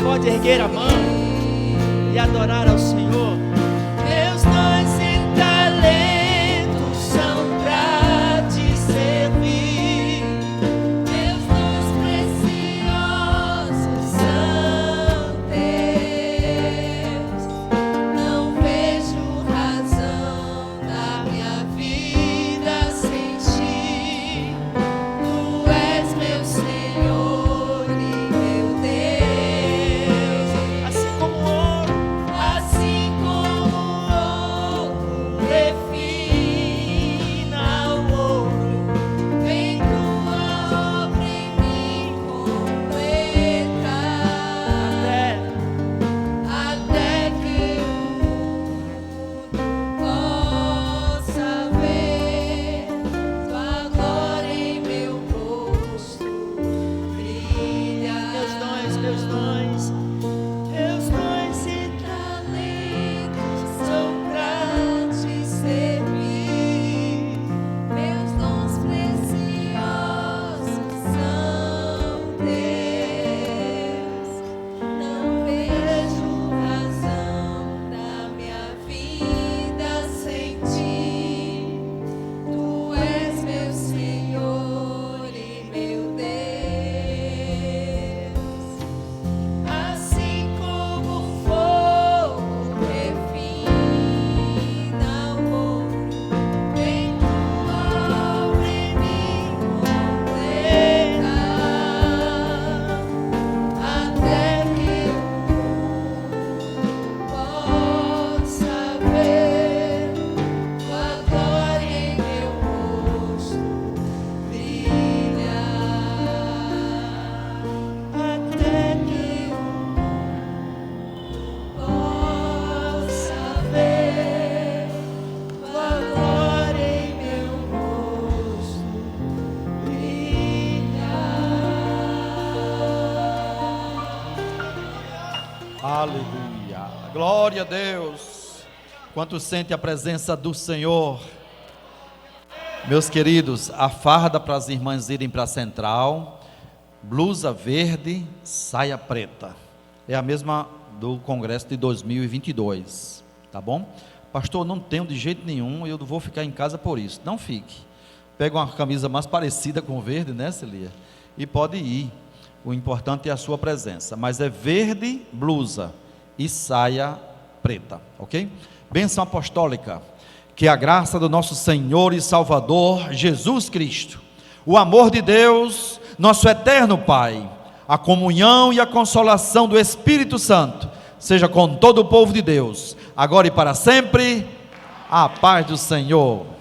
Pode erguer a mão e adorar ao Senhor. Meus dons e talentos são pra te servir. Meus dons preciosos são teus. Não vejo razão na minha vida sem ti. Tu és meu Senhor e meu Deus. Assim como o ouro refina o ouro, vem tua obra em mim completa, até que o mundo possa ver tua glória em meu rosto brilha. meus dons, Meus dons e talentos são pra te servir. Meus dons preciosos são teus. Não vejo razão na minha vida sem ti. Tu és meu Senhor e meu Deus. Assim como o fogo refina o ouro, vem tua obra em mim completa, até que o mundo possa ver tua glória em meu rosto brilha, até que o possa ver tua glória em meu rosto brilhar. Aleluia. Glória a Deus. Quanto sente a presença do Senhor? Meus queridos, a farda para as irmãs irem para a central, blusa verde, saia preta. É a mesma do congresso de 2022, tá bom? Pastor, não tenho de jeito nenhum, eu vou ficar em casa por isso. Não fique. Pega uma camisa mais parecida com verde, né, Celia? E pode ir. O importante é a sua presença. Mas é verde, blusa e saia preta, ok? Bênção apostólica. Que a graça do nosso Senhor e Salvador Jesus Cristo, o amor de Deus, nosso eterno Pai, a comunhão e a consolação do Espírito Santo, seja com todo o povo de Deus, agora e para sempre. A paz do Senhor.